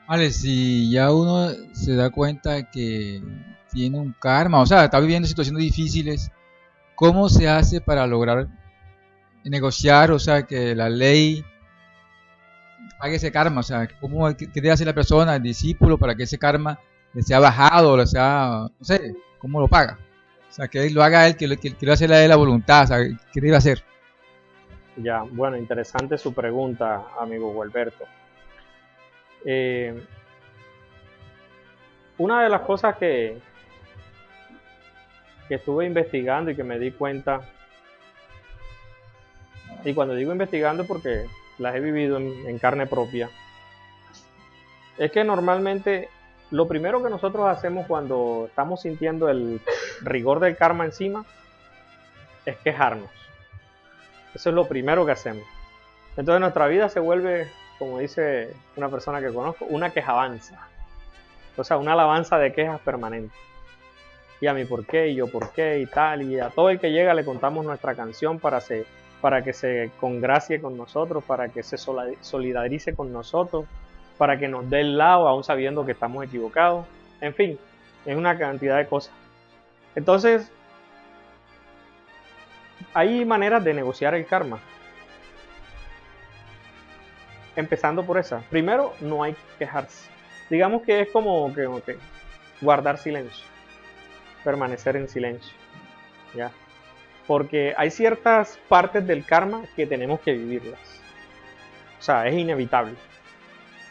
Vale, si ya uno se da cuenta que tiene un karma, o sea, está viviendo situaciones difíciles, ¿cómo se hace para lograr negociar, o sea, que la ley pague ese karma? O sea, ¿qué debe hacer la persona, el discípulo, para que ese karma le sea bajado, le sea, no sé, cómo lo paga? O sea, que lo haga él, que lo hace la voluntad, o sea, ¿qué debe hacer?
Ya, bueno, interesante su pregunta, amigo Gualberto. Una de las cosas que estuve investigando y que me di cuenta, y cuando digo investigando porque las he vivido en carne propia, es que normalmente lo primero que nosotros hacemos cuando estamos sintiendo el rigor del karma encima es quejarnos. Eso es lo primero que hacemos. Entonces nuestra vida se vuelve, como dice una persona que conozco, una quejabanza. O sea, una alabanza de quejas permanente. Y a mí por qué, y yo por qué, y tal. Y a todo el que llega le contamos nuestra canción para que se congracie con nosotros, para que se solidarice con nosotros, para que nos dé el lado, aún sabiendo que estamos equivocados. En fin, es una cantidad de cosas. Entonces, hay maneras de negociar el karma. Empezando por esa. Primero, no hay que quejarse. Digamos que es como que guardar silencio, permanecer en silencio, ¿ya? Porque hay ciertas partes del karma que tenemos que vivirlas. O sea, es inevitable,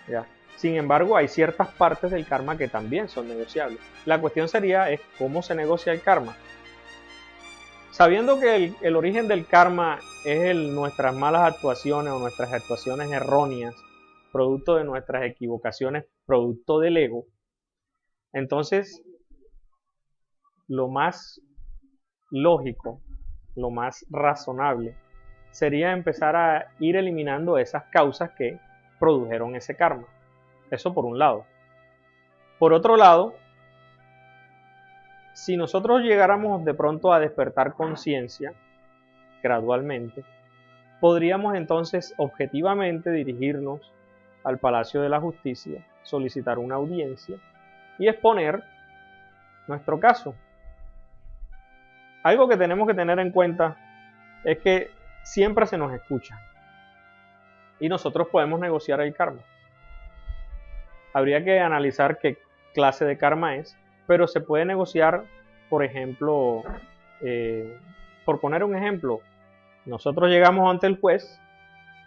¿ya? Sin embargo, hay ciertas partes del karma que también son negociables. La cuestión sería es cómo se negocia el karma. Sabiendo que el origen del karma es nuestras malas actuaciones o nuestras actuaciones erróneas, producto de nuestras equivocaciones, producto del ego, entonces lo más lógico, lo más razonable, sería empezar a ir eliminando esas causas que produjeron ese karma. Eso por un lado. Por otro lado, si nosotros llegáramos de pronto a despertar conciencia gradualmente, podríamos entonces objetivamente dirigirnos al Palacio de la Justicia, solicitar una audiencia y exponer nuestro caso. Algo que tenemos que tener en cuenta es que siempre se nos escucha y nosotros podemos negociar el karma. Habría que analizar qué clase de karma es, pero se puede negociar, por ejemplo, por poner un ejemplo, nosotros llegamos ante el juez,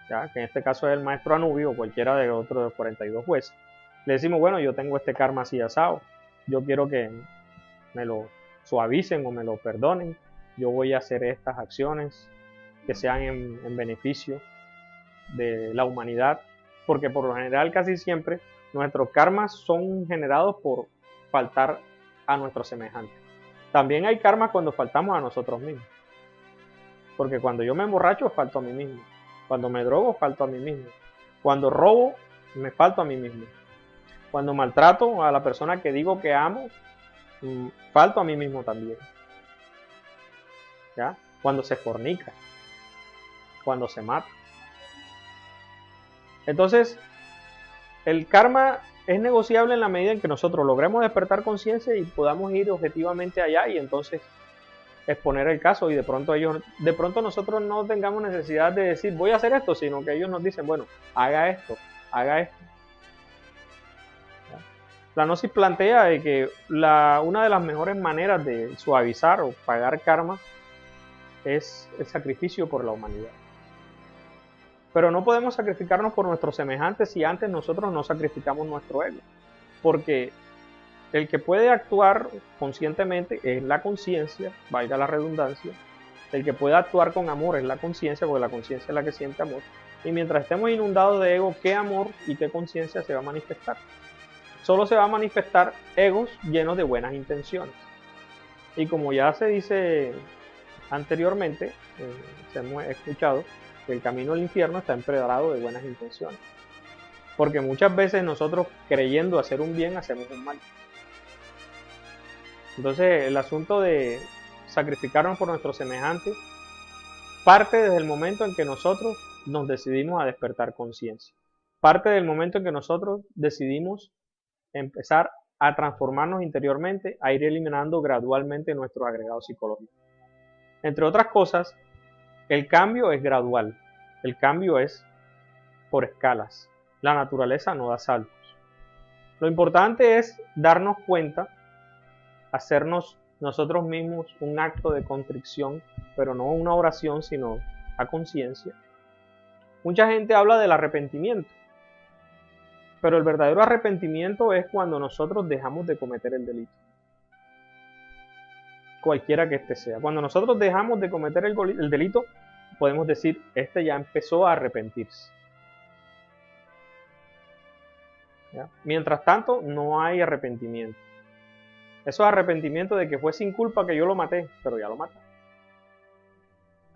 ¿ya? Que en este caso es el maestro Anubio o cualquiera de otros de los 42 jueces, le decimos, bueno, yo tengo este karma así asado, yo quiero que me lo suavicen o me lo perdonen, yo voy a hacer estas acciones que sean en beneficio de la humanidad, porque por lo general casi siempre nuestros karmas son generados por faltar a nuestros semejantes. También hay karmas cuando faltamos a nosotros mismos, porque cuando yo me emborracho falto a mí mismo, cuando me drogo falto a mí mismo, cuando robo me falto a mí mismo, cuando maltrato a la persona que digo que amo falto a mí mismo también, ¿ya? Cuando se fornica, cuando se mata. Entonces, el karma es negociable en la medida en que nosotros logremos despertar conciencia y podamos ir objetivamente allá y entonces exponer el caso, y de pronto nosotros no tengamos necesidad de decir voy a hacer esto, sino que ellos nos dicen, bueno, haga esto, haga esto. La Gnosis plantea de que una de las mejores maneras de suavizar o pagar karma es el sacrificio por la humanidad. Pero no podemos sacrificarnos por nuestros semejantes si antes nosotros no sacrificamos nuestro ego. Porque el que puede actuar conscientemente es la conciencia, valga la redundancia. El que puede actuar con amor es la conciencia, porque la conciencia es la que siente amor. Y mientras estemos inundados de ego, ¿qué amor y qué conciencia se va a manifestar? Solo se va a manifestar egos llenos de buenas intenciones. Y como ya se dice anteriormente, se hemos escuchado, que el camino al infierno está empedrado de buenas intenciones. Porque muchas veces nosotros, creyendo hacer un bien, hacemos un mal. Entonces el asunto de sacrificarnos por nuestros semejantes parte desde el momento en que nosotros nos decidimos a despertar conciencia. Parte del momento en que nosotros decidimos empezar a transformarnos interiormente, a ir eliminando gradualmente nuestros agregados psicológicos. Entre otras cosas, el cambio es gradual, el cambio es por escalas. La naturaleza no da saltos. Lo importante es darnos cuenta, hacernos nosotros mismos un acto de contrición, pero no una oración, sino a conciencia. Mucha gente habla del arrepentimiento, pero el verdadero arrepentimiento es cuando nosotros dejamos de cometer el delito. Cualquiera que este sea. Cuando nosotros dejamos de cometer el delito, podemos decir, este ya empezó a arrepentirse. ¿Ya? Mientras tanto, no hay arrepentimiento. Eso es arrepentimiento de que fue sin culpa que yo lo maté, pero ya lo maté.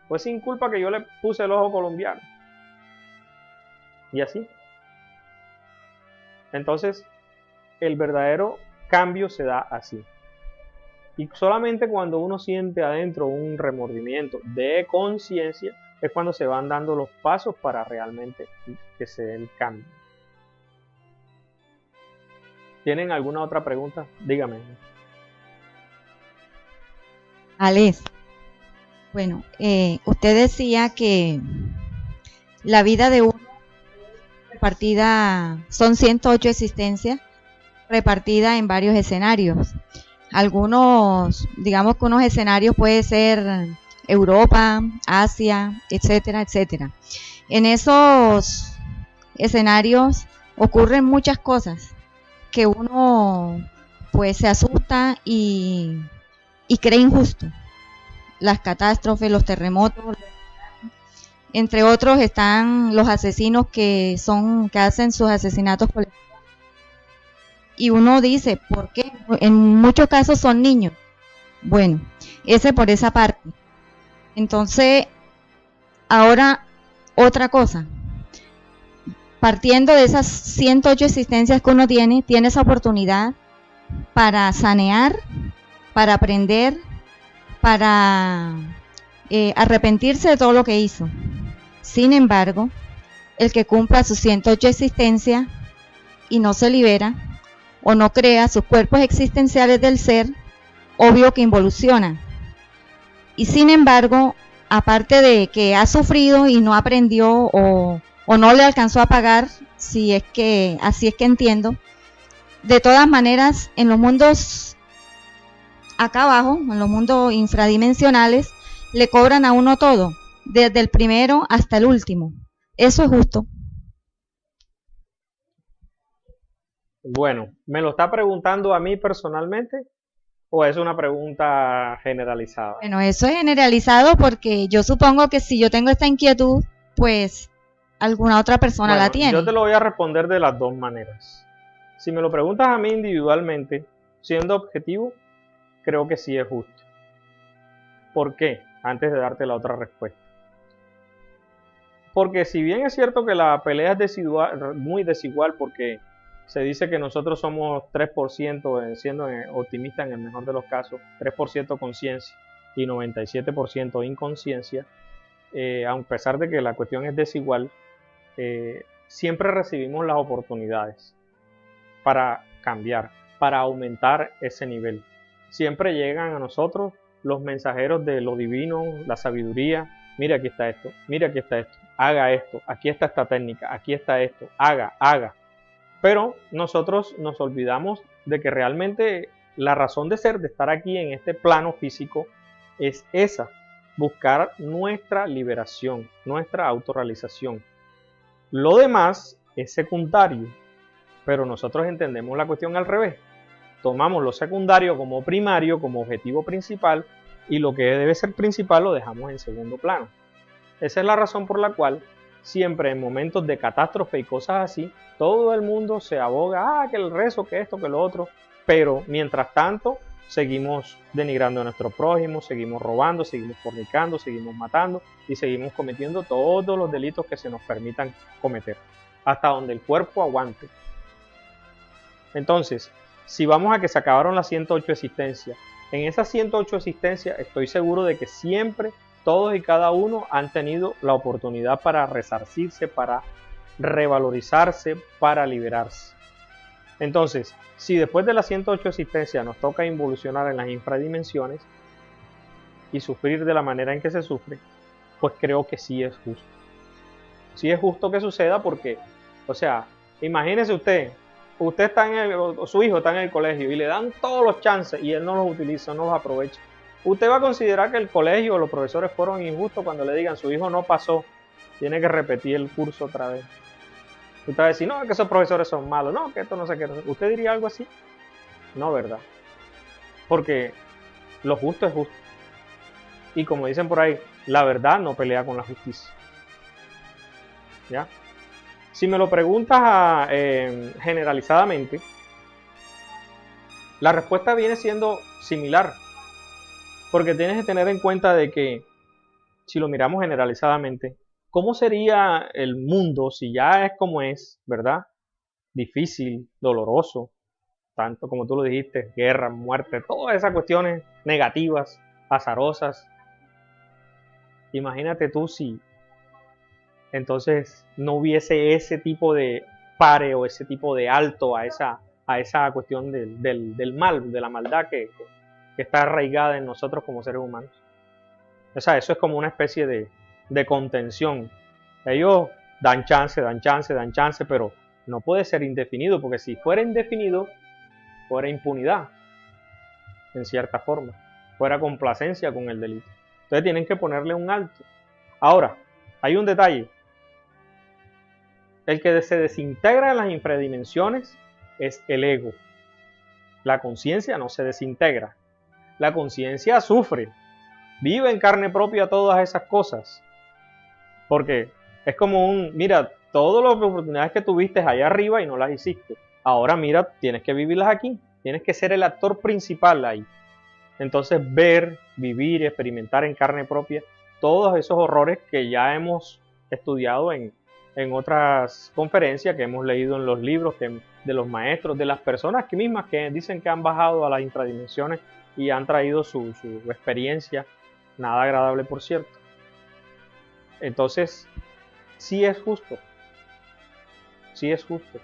Fue sin culpa que yo le puse el ojo colombiano. Y así. Entonces, el verdadero cambio se da así. Y solamente cuando uno siente adentro un remordimiento de conciencia es cuando se van dando los pasos para realmente que se dé el cambio. ¿Tienen alguna otra pregunta? Dígame.
Alex, bueno, usted decía que la vida de uno repartida, son 108 existencias repartidas en varios escenarios. Algunos, digamos que unos escenarios puede ser Europa, Asia, etcétera, etcétera. En esos escenarios ocurren muchas cosas que uno pues se asusta y cree injusto. Las catástrofes, los terremotos, entre otros están los asesinos que hacen sus asesinatos colectivos. Y uno dice, ¿por qué? En muchos casos son niños. Bueno, ese por esa parte. Entonces, ahora otra cosa. Partiendo de esas 108 existencias que uno tiene esa oportunidad para sanear, para aprender, para arrepentirse de todo lo que hizo. Sin embargo, el que cumpla sus 108 existencias y no se libera o no crea sus cuerpos existenciales del ser, obvio que involuciona. Y sin embargo, aparte de que ha sufrido y no aprendió o no le alcanzó a pagar, si es que así es que entiendo, de todas maneras en los mundos acá abajo, en los mundos infradimensionales, le cobran a uno todo, desde el primero hasta el último. Eso es justo.
Bueno, ¿me lo está preguntando a mí personalmente o es una pregunta generalizada?
Bueno, eso es generalizado porque yo supongo que si yo tengo esta inquietud, pues alguna otra persona
Bueno,
la tiene.
Yo te lo voy a responder de las dos maneras. Si me lo preguntas a mí individualmente, siendo objetivo, creo que sí es justo. ¿Por qué? Antes de darte la otra respuesta. Porque si bien es cierto que la pelea es muy desigual, porque se dice que nosotros somos 3%, siendo optimista en el mejor de los casos, 3% conciencia y 97% inconsciencia, a pesar de que la cuestión es desigual, siempre recibimos las oportunidades para cambiar, para aumentar ese nivel. Siempre llegan a nosotros los mensajeros de lo divino, la sabiduría. Mira, aquí está esto, mira, aquí está esto, haga esto, aquí está esta técnica, aquí está esto, haga. Pero nosotros nos olvidamos de que realmente la razón de ser, de estar aquí en este plano físico, es esa, buscar nuestra liberación, nuestra autorrealización. Lo demás es secundario, pero nosotros entendemos la cuestión al revés. Tomamos lo secundario como primario, como objetivo principal, y lo que debe ser principal lo dejamos en segundo plano. Esa es la razón por la cual siempre en momentos de catástrofe y cosas así, todo el mundo se aboga, que el rezo, que esto, que lo otro, pero mientras tanto seguimos denigrando a nuestro prójimo, seguimos robando, seguimos fornicando, seguimos matando y seguimos cometiendo todos los delitos que se nos permitan cometer, hasta donde el cuerpo aguante. Entonces, si vamos a que se acabaron las 108 existencias, en esas 108 existencias estoy seguro de que siempre todos y cada uno han tenido la oportunidad para resarcirse, para revalorizarse, para liberarse. Entonces, si después de las 108 existencias nos toca involucionar en las infradimensiones y sufrir de la manera en que se sufre, pues creo que sí es justo. Sí es justo que suceda porque, o sea, imagínese usted está su hijo está en el colegio y le dan todos los chances y él no los utiliza, no los aprovecha. ¿Usted va a considerar que el colegio o los profesores fueron injustos cuando le digan su hijo no pasó, tiene que repetir el curso otra vez? Usted va a decir, no, que esos profesores son malos, no, que esto no sé qué. ¿Usted diría algo así? No, ¿verdad? Porque lo justo es justo. Y como dicen por ahí, la verdad no pelea con la justicia. ¿Ya? Si me lo preguntas generalizadamente, la respuesta viene siendo similar. Porque tienes que tener en cuenta de que, si lo miramos generalizadamente, ¿cómo sería el mundo si ya es como es, verdad? Difícil, doloroso, tanto como tú lo dijiste, guerra, muerte, todas esas cuestiones negativas, azarosas. Imagínate tú si entonces no hubiese ese tipo de pare o ese tipo de alto a esa cuestión del mal, de la maldad que está arraigada en nosotros como seres humanos. O sea, eso es como una especie de contención. Ellos dan chance, pero no puede ser indefinido, porque si fuera indefinido, fuera impunidad, en cierta forma, fuera complacencia con el delito. Entonces tienen que ponerle un alto. Ahora, hay un detalle. El que se desintegra en las infradimensiones es el ego. La conciencia no se desintegra. La conciencia sufre, vive en carne propia todas esas cosas. Porque es como mira, todas las oportunidades que tuviste allá arriba y no las hiciste. Ahora mira, tienes que vivirlas aquí. Tienes que ser el actor principal ahí. Entonces ver, vivir y experimentar en carne propia todos esos horrores que ya hemos estudiado en otras conferencias, que hemos leído en los libros de los maestros, de las personas mismas que dicen que han bajado a las infradimensiones y han traído su experiencia Nada agradable, por cierto. Entonces, sí es justo. Sí es justo.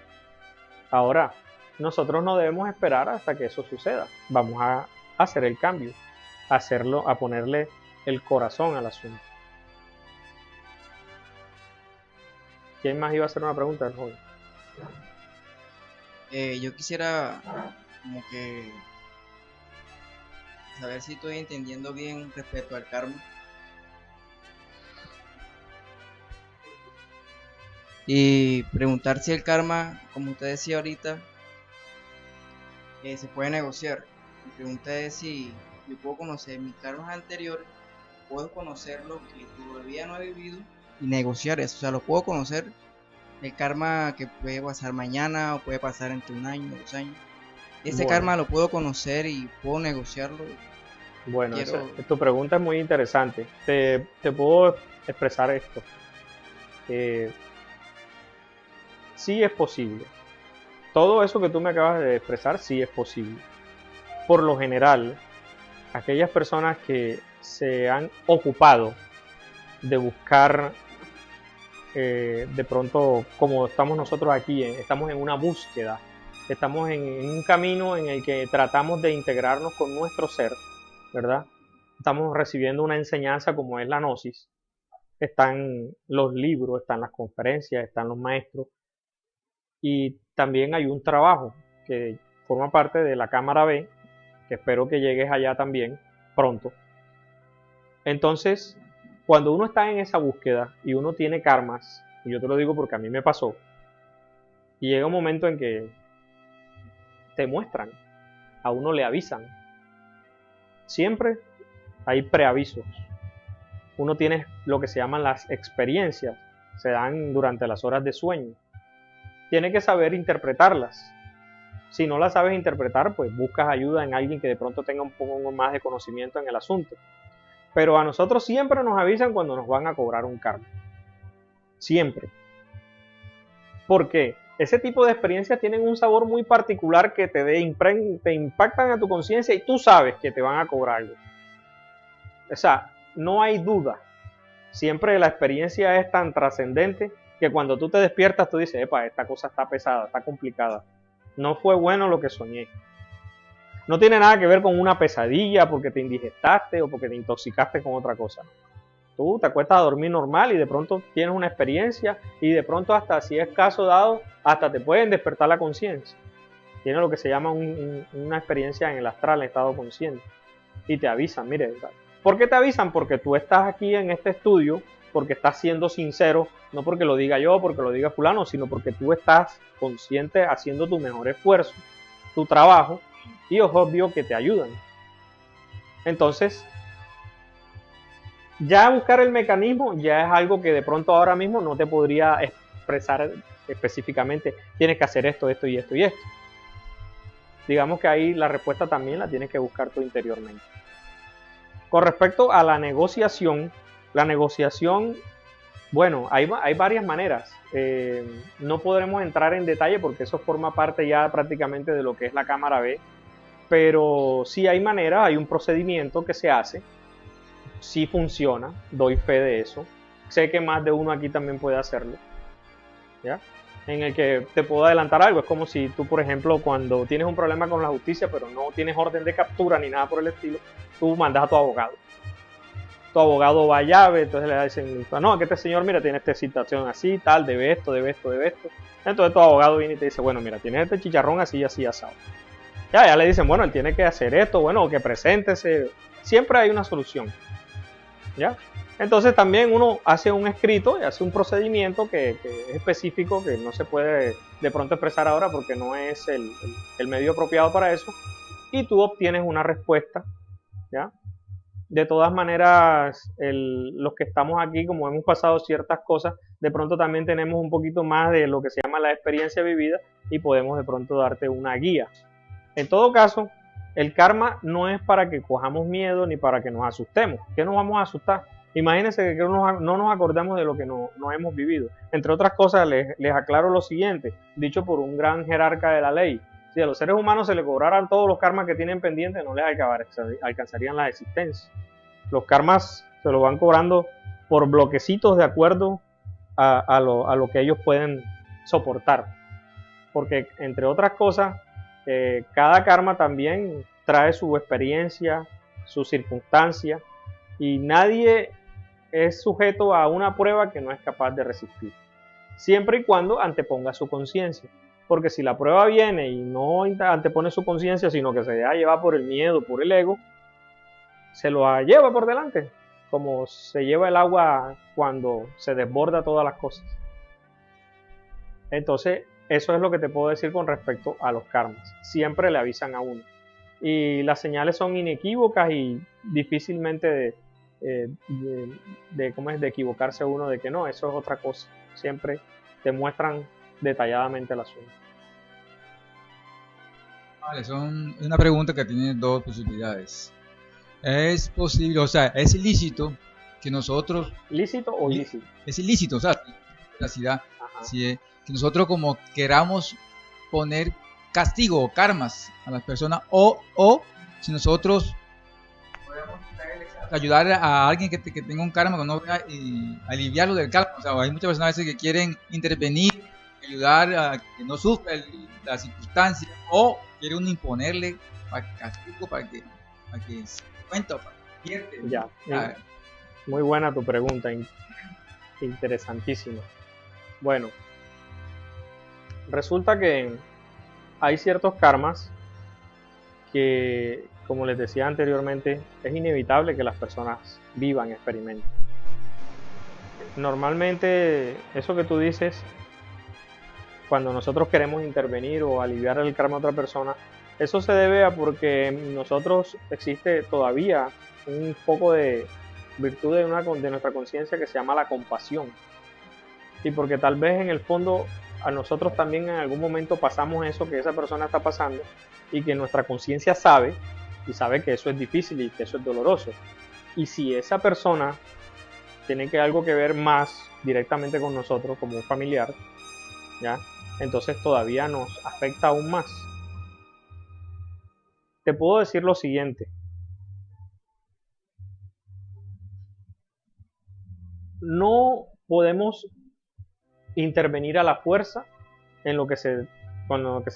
Ahora, nosotros no debemos esperar hasta que eso suceda. Vamos a hacer el cambio, a hacerlo, a ponerle el corazón al asunto. ¿Quién más iba a hacer una pregunta, joven?
Yo quisiera como que saber si estoy entendiendo bien respecto al karma. Y preguntar si el karma, como usted decía ahorita, se puede negociar. Mi pregunta es si yo puedo conocer mis karmas anteriores, puedo conocer lo que todavía no he vivido y negociar eso. O sea, lo puedo conocer, el karma que puede pasar mañana o puede pasar entre 1 año, 2 años. Ese karma lo puedo conocer y puedo negociarlo.
Bueno, tu pregunta es muy interesante. Te puedo expresar esto. Sí es posible. Todo eso que tú me acabas de expresar, sí es posible. Por lo general, aquellas personas que se han ocupado de buscar, de pronto, como estamos nosotros aquí, estamos en una búsqueda, estamos en un camino en el que tratamos de integrarnos con nuestro ser, ¿verdad? Estamos recibiendo una enseñanza como es la gnosis. Están los libros, están las conferencias, están los maestros. Y también hay un trabajo que forma parte de la Cámara B, que espero que llegues allá también pronto. Entonces, cuando uno está en esa búsqueda y uno tiene karmas, y yo te lo digo porque a mí me pasó, y llega un momento en que te muestran, a uno le avisan. Siempre hay preavisos. Uno tiene lo que se llaman las experiencias, se dan durante las horas de sueño. Tiene que saber interpretarlas. Si no las sabes interpretar, pues buscas ayuda en alguien que de pronto tenga un poco más de conocimiento en el asunto. Pero a nosotros siempre nos avisan cuando nos van a cobrar un karma. Siempre. ¿Por qué? Ese tipo de experiencias tienen un sabor muy particular que te impactan a tu conciencia y tú sabes que te van a cobrar algo. O sea, no hay duda. Siempre la experiencia es tan trascendente que cuando tú te despiertas tú dices, epa, esta cosa está pesada, está complicada. No fue bueno lo que soñé. No tiene nada que ver con una pesadilla porque te indigestaste o porque te intoxicaste con otra cosa. Tú te acuestas a dormir normal y de pronto tienes una experiencia y de pronto hasta, si es caso dado, hasta te pueden despertar la conciencia. Tienes lo que se llama una experiencia en el astral, en estado consciente. Y te avisan, mire, ¿por qué te avisan? Porque tú estás aquí en este estudio, porque estás siendo sincero, no porque lo diga yo, porque lo diga fulano, sino porque tú estás consciente haciendo tu mejor esfuerzo, tu trabajo, y es obvio que te ayudan. Entonces, ya buscar el mecanismo ya es algo que de pronto ahora mismo no te podría expresar específicamente, tienes que hacer esto, esto y esto y esto. Digamos que ahí la respuesta también la tienes que buscar tú interiormente. Con respecto a la negociación, bueno, hay varias maneras. No podremos entrar en detalle porque eso forma parte ya prácticamente de lo que es la Cámara B, pero sí hay maneras, hay un procedimiento que se hace, sí funciona, doy fe de eso. Sé que más de uno aquí también puede hacerlo, ¿ya? En el que te puedo adelantar algo, es como si tú, por ejemplo, cuando tienes un problema con la justicia, pero no tienes orden de captura ni nada por el estilo, tú mandas a tu abogado. Tu abogado va a llave, entonces le dicen, no, que este señor, mira, tiene esta situación así, tal, debe esto, debe esto, debe esto. Entonces tu abogado viene y te dice, bueno, mira, tienes este chicharrón así, así, asado. Ya le dicen, bueno, él tiene que hacer esto, bueno, que preséntese. Siempre hay una solución, ¿ya? Entonces también uno hace un escrito y hace un procedimiento que es específico, que no se puede de pronto expresar ahora porque no es el medio apropiado para eso, y tú obtienes una respuesta, ¿ya? De todas maneras, los que estamos aquí, como hemos pasado ciertas cosas, de pronto también tenemos un poquito más de lo que se llama la experiencia vivida y podemos de pronto darte una guía. En todo caso, el karma no es para que cojamos miedo ni para que nos asustemos. ¿Qué nos vamos a asustar? Imagínense que no nos acordamos de lo que no hemos vivido. Entre otras cosas, les aclaro lo siguiente, dicho por un gran jerarca de la ley. Si a los seres humanos se les cobraran todos los karmas que tienen pendientes, no les alcanzarían la existencia. Los karmas se los van cobrando por bloquecitos de acuerdo a lo que ellos pueden soportar. Porque, entre otras cosas, cada karma también trae su experiencia, su circunstancia, y nadie es sujeto a una prueba que no es capaz de resistir, siempre y cuando anteponga su conciencia. Porque si la prueba viene y no antepone su conciencia, sino que se deja llevar por el miedo, por el ego, se lo lleva por delante, como se lleva el agua cuando se desborda todas las cosas. Entonces, eso es lo que te puedo decir con respecto a los karmas. Siempre le avisan a uno. Y las señales son inequívocas y difícilmente de equivocarse uno de que no, eso es otra cosa. Siempre te muestran detalladamente el asunto.
Vale, es una pregunta que tiene dos posibilidades. Es posible, o sea, es ilícito que nosotros...
¿Lícito o ilícito?
Es ilícito, o sea, la ciudad, que nosotros como queramos poner castigo o karmas a las personas, o si nosotros podemos ayudar a alguien que tenga un karma que no vea y aliviarlo del karma. O sea, hay muchas personas a veces que quieren intervenir, ayudar a que no sufra la circunstancia, o quiere uno imponerle castigo para que se cuenta, para que pierde.
Ya, muy buena tu pregunta, interesantísima. Bueno, resulta que hay ciertos karmas que, como les decía anteriormente, es inevitable que las personas vivan, experimenten. Normalmente, eso que tú dices, cuando nosotros queremos intervenir o aliviar el karma a otra persona, eso se debe a porque en nosotros existe todavía un poco de virtud de nuestra conciencia que se llama la compasión. Y porque tal vez en el fondo a nosotros también en algún momento pasamos eso que esa persona está pasando y que nuestra conciencia sabe, y sabe que eso es difícil y que eso es doloroso. Y si esa persona tiene algo que ver más directamente con nosotros como un familiar, ¿ya? Entonces todavía nos afecta aún más. Te puedo decir lo siguiente. No podemos intervenir a la fuerza en lo que se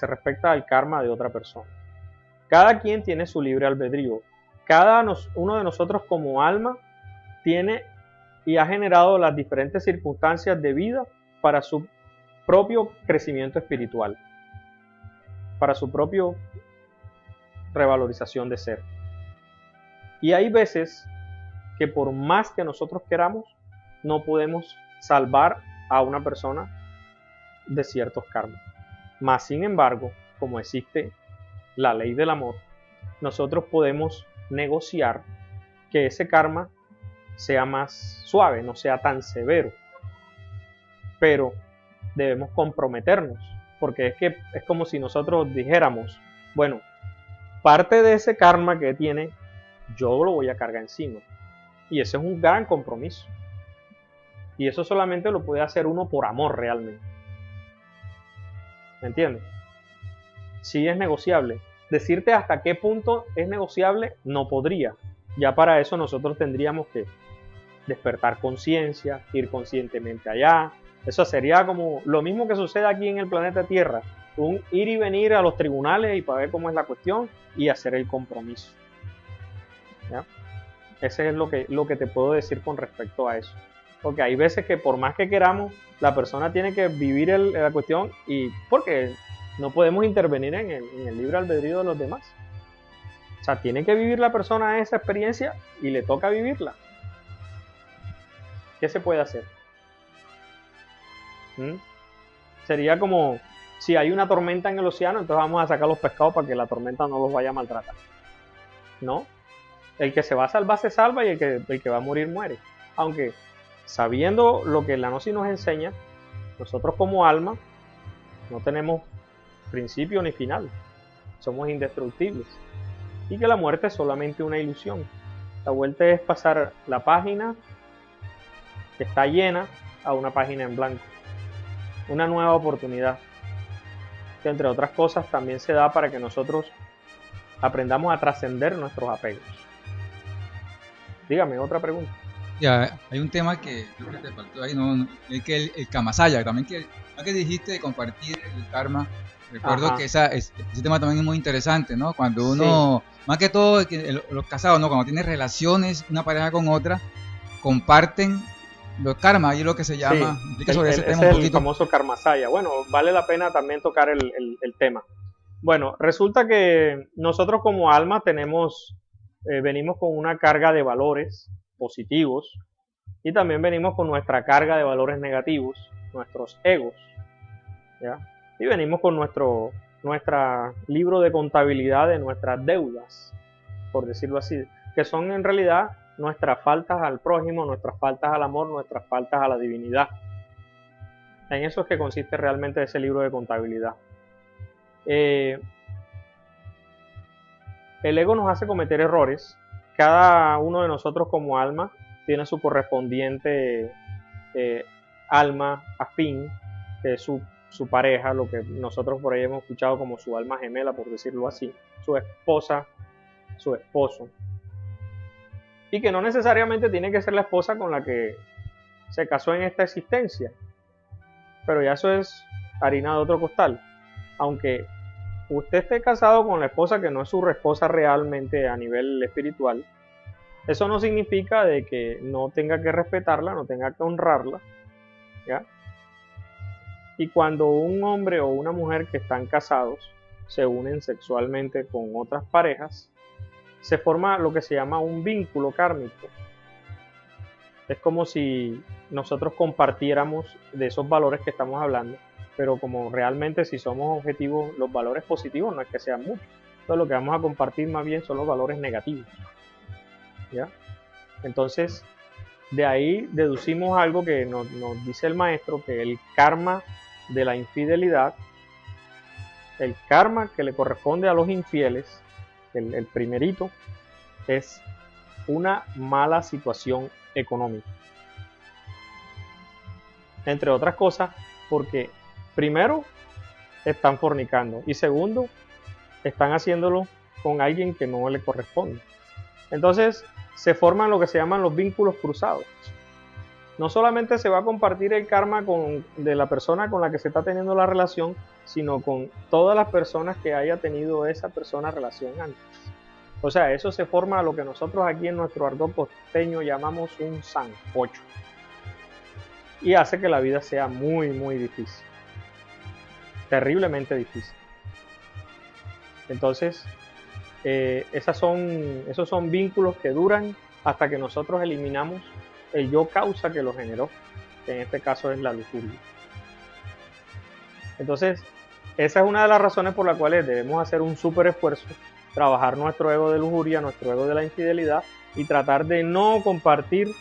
respecta al karma de otra persona. Cada quien tiene su libre albedrío. Uno de nosotros como alma tiene y ha generado las diferentes circunstancias de vida para su propio crecimiento espiritual, para su propia revalorización de ser. Y hay veces que por más que nosotros queramos, no podemos salvar a una persona de ciertos karmas. Mas, sin embargo, como existe la ley del amor, nosotros podemos negociar que ese karma sea más suave, no sea tan severo. Pero debemos comprometernos, porque es como si nosotros dijéramos, bueno, parte de ese karma que tiene, yo lo voy a cargar encima. Y ese es un gran compromiso. Y eso solamente lo puede hacer uno por amor realmente. ¿Me entiendes? Sí es negociable. Decirte hasta qué punto es negociable no podría. Ya para eso nosotros tendríamos que despertar conciencia, ir conscientemente allá. Eso sería como lo mismo que sucede aquí en el planeta Tierra. Un ir y venir a los tribunales y para ver cómo es la cuestión y hacer el compromiso. ¿Ya? Ese es lo que te puedo decir con respecto a eso. Porque hay veces que por más que queramos, la persona tiene que vivir la cuestión y porque no podemos intervenir en el libre albedrío de los demás. O sea, tiene que vivir la persona esa experiencia y le toca vivirla. ¿Qué se puede hacer? Sería como si hay una tormenta en el océano, entonces vamos a sacar los pescados para que la tormenta no los vaya a maltratar. ¿No? El que se va a salvar se salva y el que va a morir muere. Aunque sabiendo lo que la gnosis nos enseña, nosotros como alma no tenemos principio ni final, somos indestructibles y que la muerte es solamente una ilusión. La vuelta es pasar la página que está llena a una página en blanco, una nueva oportunidad que entre otras cosas también se da para que nosotros aprendamos a trascender nuestros apegos. Dígame, otra pregunta.
Ya, hay un tema que creo que te faltó ahí, es que el Kamasaya, también que dijiste de compartir el karma. Recuerdo
Ajá.
que ese tema también es muy interesante, ¿no? Cuando uno, más que todo los casados, ¿no? Cuando tienen relaciones, una pareja con otra, comparten los karmas, ahí es lo que se llama.
Sí,
Explica sobre ese tema
ese
un
es el
poquito.
famoso Karmasaya. Bueno, vale la pena también tocar el tema. Bueno, resulta que nosotros como alma venimos con una carga de valores positivos y también venimos con nuestra carga de valores negativos, nuestros egos, ¿ya? Y venimos con nuestra libro de contabilidad de nuestras deudas, por decirlo así, que son en realidad nuestras faltas al prójimo, nuestras faltas al amor, nuestras faltas a la divinidad. En eso es que consiste realmente ese libro de contabilidad. El ego nos hace cometer errores. Cada uno de nosotros como alma tiene su correspondiente alma afín, que es su pareja, lo que nosotros por ahí hemos escuchado como su alma gemela, por decirlo así, su esposa, su esposo. Y que no necesariamente tiene que ser la esposa con la que se casó en esta existencia, pero ya eso es harina de otro costal. Aunque usted esté casado con la esposa que no es su esposa realmente a nivel espiritual, eso no significa de que no tenga que respetarla, no tenga que honrarla, ¿ya? Y cuando un hombre o una mujer que están casados se unen sexualmente con otras parejas, se forma lo que se llama un vínculo kármico. Es como si nosotros compartiéramos de esos valores que estamos hablando, pero como realmente si somos objetivos, los valores positivos no es que sean muchos. Entonces lo que vamos a compartir más bien son los valores negativos, ¿ya? Entonces, de ahí deducimos algo que nos dice el maestro, que el karma de la infidelidad, el karma que le corresponde a los infieles, el primerito, es una mala situación económica. Entre otras cosas, porque primero están fornicando y segundo están haciéndolo con alguien que no le corresponde. Entonces se forman lo que se llaman los vínculos cruzados. No solamente se va a compartir el karma de la persona con la que se está teniendo la relación, sino con todas las personas que haya tenido esa persona relación antes. O sea, eso se forma lo que nosotros aquí en nuestro argot costeño llamamos un sancocho. Y hace que la vida sea muy, muy difícil. Terriblemente difícil. Entonces, esos son vínculos que duran hasta que nosotros eliminamos el yo causa que lo generó, que en este caso es la lujuria. Entonces, esa es una de las razones por las cuales debemos hacer un súper esfuerzo, trabajar nuestro ego de lujuria, nuestro ego de la infidelidad y tratar de no compartirnos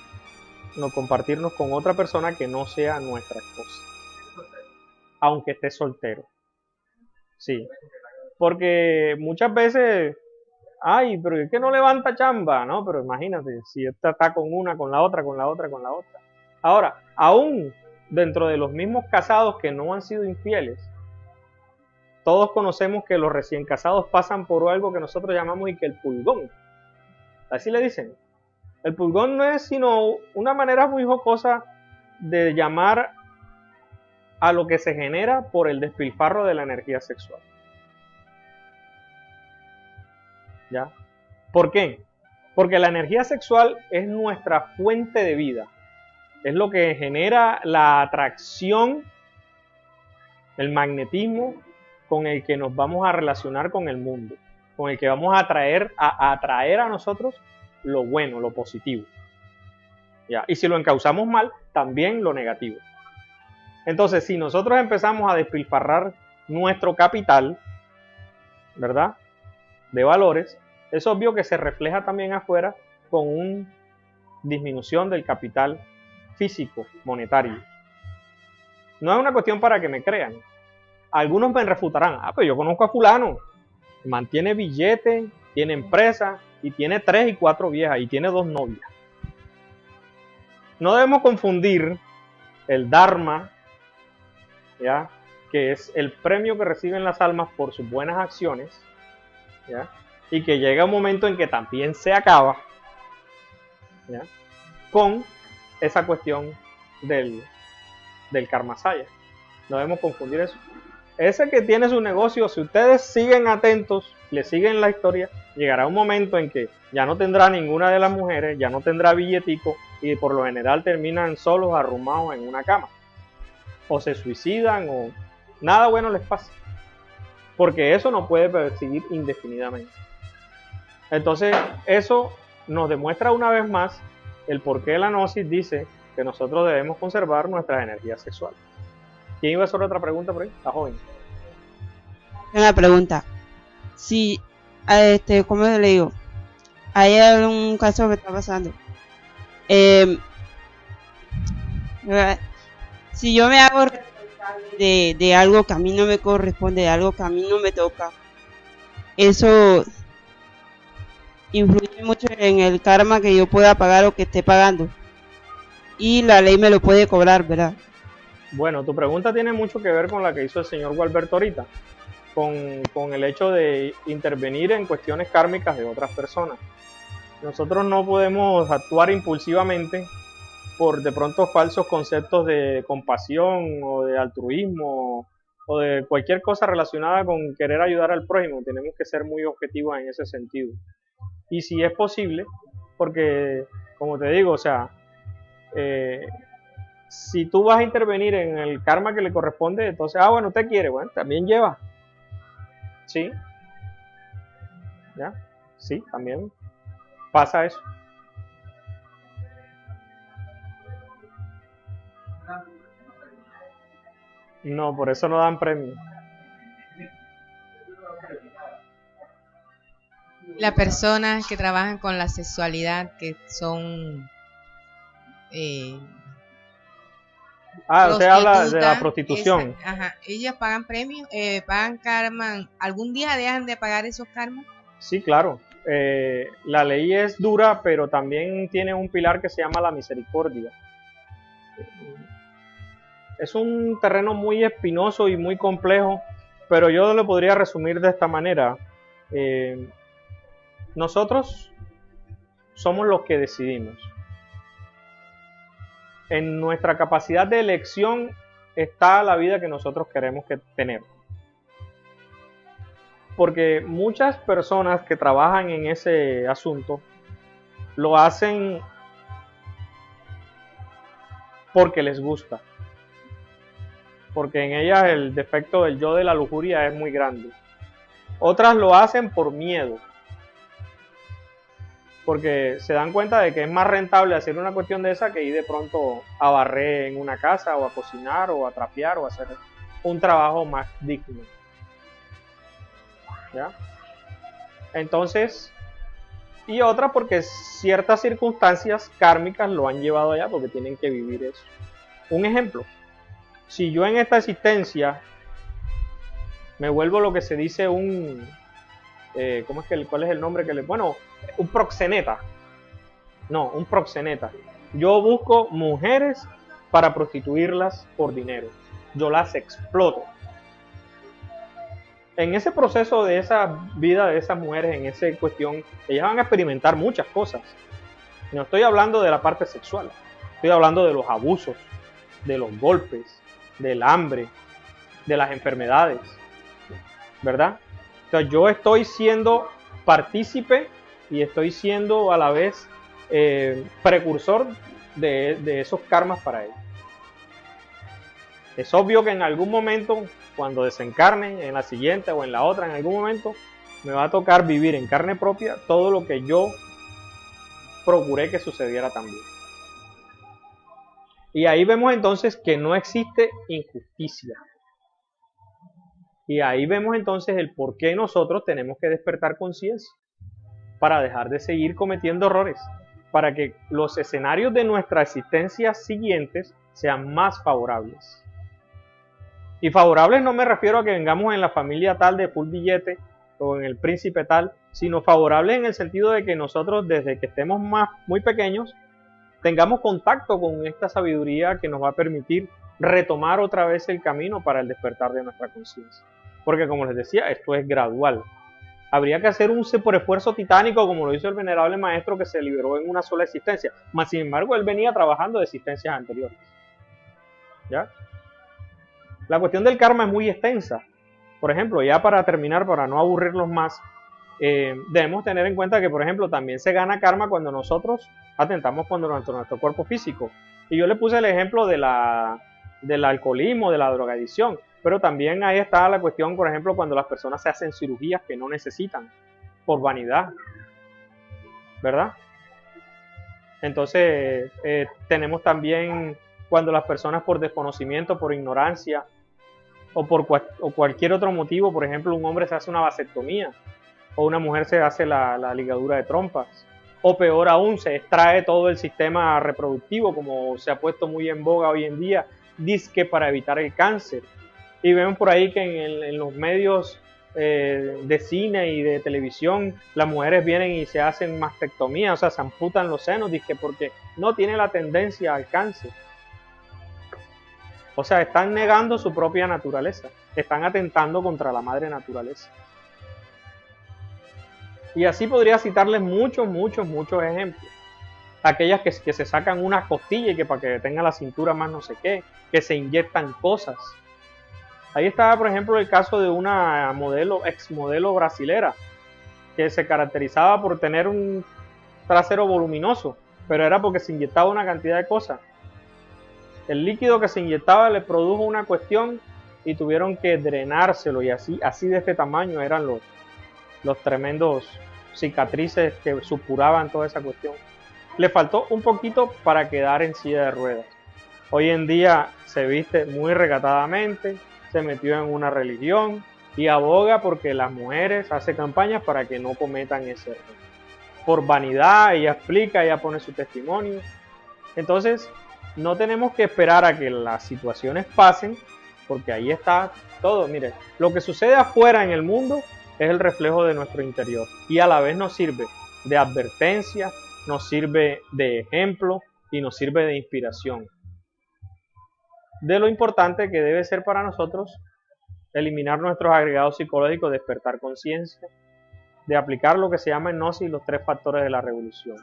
con otra persona que no sea nuestra esposa, aunque esté soltero. Sí, porque muchas veces, ay, pero es que no levanta chamba, ¿no? Pero imagínate, si esta está con una, con la otra, con la otra, con la otra. Ahora, aún dentro de los mismos casados que no han sido infieles, todos conocemos que los recién casados pasan por algo que nosotros llamamos y que el pulgón. Así le dicen. El pulgón no es sino una manera muy jocosa de llamar a lo que se genera por el despilfarro de la energía sexual. ¿Ya? ¿Por qué? Porque la energía sexual es nuestra fuente de vida. Es lo que genera la atracción, el magnetismo con el que nos vamos a relacionar con el mundo, con el que vamos a atraer a nosotros lo bueno, lo positivo. ¿Ya? Y si lo encauzamos mal, también lo negativo. Entonces, si nosotros empezamos a despilfarrar nuestro capital, ¿verdad?, de valores, es obvio que se refleja también afuera con una disminución del capital físico, monetario. No es una cuestión para que me crean. Algunos me refutarán, pero yo conozco a fulano, mantiene billete, tiene empresa y tiene 3 y 4 viejas y tiene 2 novias. No debemos confundir el Dharma, ¿ya?, que es el premio que reciben las almas por sus buenas acciones, ¿ya?, y que llega un momento en que también se acaba, ¿ya? Con esa cuestión del karmasaya. No debemos confundir eso. Ese que tiene su negocio, si ustedes siguen atentos, le siguen la historia, llegará un momento en que ya no tendrá ninguna de las mujeres, ya no tendrá billetico y por lo general terminan solos, arrumados en una cama. O se suicidan o nada bueno les pasa. Porque eso no puede perseguir indefinidamente. Entonces, eso nos demuestra una vez más el por qué la gnosis dice que nosotros debemos conservar nuestras energías sexuales. ¿Quién iba a hacer otra pregunta por ahí? La joven.
Una pregunta. Si, ¿cómo le digo? Hay algún caso que está pasando. Si yo me hago responsable de algo que a mí no me corresponde, de algo que a mí no me toca, eso influye mucho en el karma que yo pueda pagar o que esté pagando. Y la ley me lo puede cobrar, ¿verdad?
Bueno, tu pregunta tiene mucho que ver con la que hizo el señor Gualberto ahorita, con el hecho de intervenir en cuestiones kármicas de otras personas. Nosotros no podemos actuar impulsivamente por de pronto falsos conceptos de compasión o de altruismo o de cualquier cosa relacionada con querer ayudar al prójimo. Tenemos que ser muy objetivos en ese sentido. Y si es posible, porque como te digo, o sea, si tú vas a intervenir en el karma que le corresponde, entonces, bueno, usted quiere, bueno, también lleva. Sí. ¿Ya? Sí, también pasa eso. No, por eso no dan premio.
Las personas que trabajan con la sexualidad, que son
usted habla de la prostitución.
Ajá, ellas pagan premios, pagan karma. ¿Algún día dejan de pagar esos karmas?
Sí, claro. La ley es dura, pero también tiene un pilar que se llama la misericordia. Es un terreno muy espinoso y muy complejo, pero yo lo podría resumir de esta manera. Nosotros somos los que decidimos. En nuestra capacidad de elección está la vida que nosotros queremos tener. Porque muchas personas que trabajan en ese asunto lo hacen porque les gusta. Porque en ellas el defecto del yo de la lujuria es muy grande. Otras lo hacen por miedo. Porque se dan cuenta de que es más rentable hacer una cuestión de esa que ir de pronto a barrer en una casa o a cocinar o a trapear o a hacer un trabajo más digno. ¿Ya? Entonces, y otra porque ciertas circunstancias kármicas lo han llevado allá porque tienen que vivir eso. Un ejemplo, si yo en esta existencia me vuelvo lo que se dice un... ¿cuál es el nombre que le... Bueno, un proxeneta. No, un proxeneta. Yo busco mujeres para prostituirlas por dinero. Yo las exploto. En ese proceso de esa vida de esas mujeres, en esa cuestión, ellas van a experimentar muchas cosas. No estoy hablando de la parte sexual. Estoy hablando de los abusos, de los golpes, del hambre, de las enfermedades. ¿Verdad? Entonces yo estoy siendo partícipe y estoy siendo a la vez precursor de esos karmas para ellos. Es obvio que en algún momento, cuando desencarnen, en la siguiente o en la otra, en algún momento, me va a tocar vivir en carne propia todo lo que yo procuré que sucediera también. Y ahí vemos entonces que no existe injusticia. Y ahí vemos entonces el por qué nosotros tenemos que despertar conciencia para dejar de seguir cometiendo errores, para que los escenarios de nuestra existencia siguientes sean más favorables. Y favorables no me refiero a que vengamos en la familia tal de full billete o en el príncipe tal, sino favorables en el sentido de que nosotros desde que estemos muy pequeños tengamos contacto con esta sabiduría que nos va a permitir retomar otra vez el camino para el despertar de nuestra conciencia. Porque como les decía, esto es gradual. Habría que hacer un superesfuerzo titánico como lo hizo el venerable maestro que se liberó en una sola existencia. Mas, sin embargo, él venía trabajando de existencias anteriores. ¿Ya? La cuestión del karma es muy extensa. Por ejemplo, ya para terminar, para no aburrirlos más, debemos tener en cuenta que, por ejemplo, también se gana karma cuando nosotros atentamos contra nuestro cuerpo físico. Y yo le puse el ejemplo del alcoholismo, de la drogadicción. Pero también ahí está la cuestión, por ejemplo, cuando las personas se hacen cirugías que no necesitan, por vanidad, ¿verdad? Entonces, tenemos también cuando las personas por desconocimiento, por ignorancia, o por cualquier otro motivo, por ejemplo, un hombre se hace una vasectomía, o una mujer se hace la ligadura de trompas, o peor aún, se extrae todo el sistema reproductivo, como se ha puesto muy en boga hoy en día, dizque para evitar el cáncer. Y vemos por ahí que en los medios de cine y de televisión, las mujeres vienen y se hacen mastectomía, o sea, se amputan los senos, dizque porque no tiene la tendencia al cáncer. O sea, están negando su propia naturaleza, están atentando contra la madre naturaleza. Y así podría citarles muchos ejemplos. Aquellas que se sacan una costilla y que para que tenga la cintura más no sé qué, que se inyectan cosas. Ahí estaba, por ejemplo, el caso de una exmodelo brasilera, que se caracterizaba por tener un trasero voluminoso, pero era porque se inyectaba una cantidad de cosas. El líquido que se inyectaba le produjo una cuestión y tuvieron que drenárselo, y así de este tamaño eran los tremendos cicatrices que supuraban toda esa cuestión. Le faltó un poquito para quedar en silla de ruedas. Hoy en día se viste muy recatadamente, se metió en una religión y aboga porque las mujeres hace campañas para que no cometan ese error. Por vanidad, ella explica, ella pone su testimonio. Entonces, no tenemos que esperar a que las situaciones pasen, porque ahí está todo. Mire, lo que sucede afuera en el mundo es el reflejo de nuestro interior y a la vez nos sirve de advertencia, nos sirve de ejemplo y nos sirve de inspiración de lo importante que debe ser para nosotros eliminar nuestros agregados psicológicos, despertar conciencia, de aplicar lo que se llama en Gnosis los 3 factores de la revolución.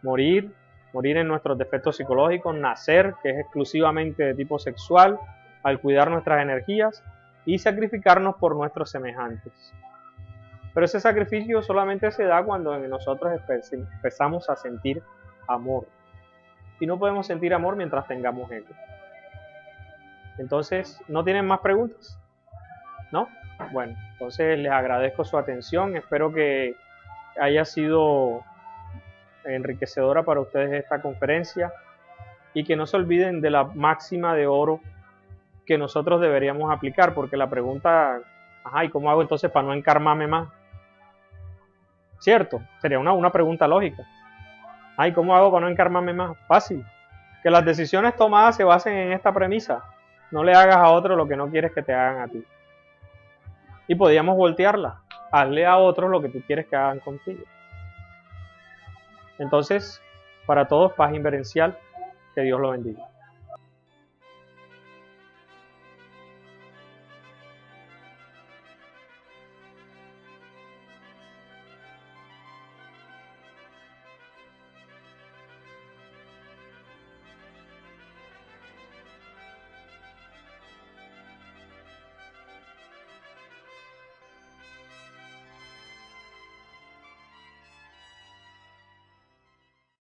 Morir en nuestros defectos psicológicos, nacer, que es exclusivamente de tipo sexual, al cuidar nuestras energías, y sacrificarnos por nuestros semejantes. Pero ese sacrificio solamente se da cuando en nosotros empezamos a sentir amor. Y no podemos sentir amor mientras tengamos ego. Entonces, ¿no tienen más preguntas? ¿No? Bueno, entonces les agradezco su atención. Espero que haya sido enriquecedora para ustedes esta conferencia y que no se olviden de la máxima de oro que nosotros deberíamos aplicar, porque la pregunta, ¿y cómo hago entonces para no enkarmarme más? ¿Cierto? Sería una pregunta lógica. ¿Y cómo hago para no enkarmarme más? Fácil. Que las decisiones tomadas se basen en esta premisa. No le hagas a otro lo que no quieres que te hagan a ti. Y podríamos voltearla. Hazle a otros lo que tú quieres que hagan contigo. Entonces, para todos, paz inverencial. Que Dios lo bendiga.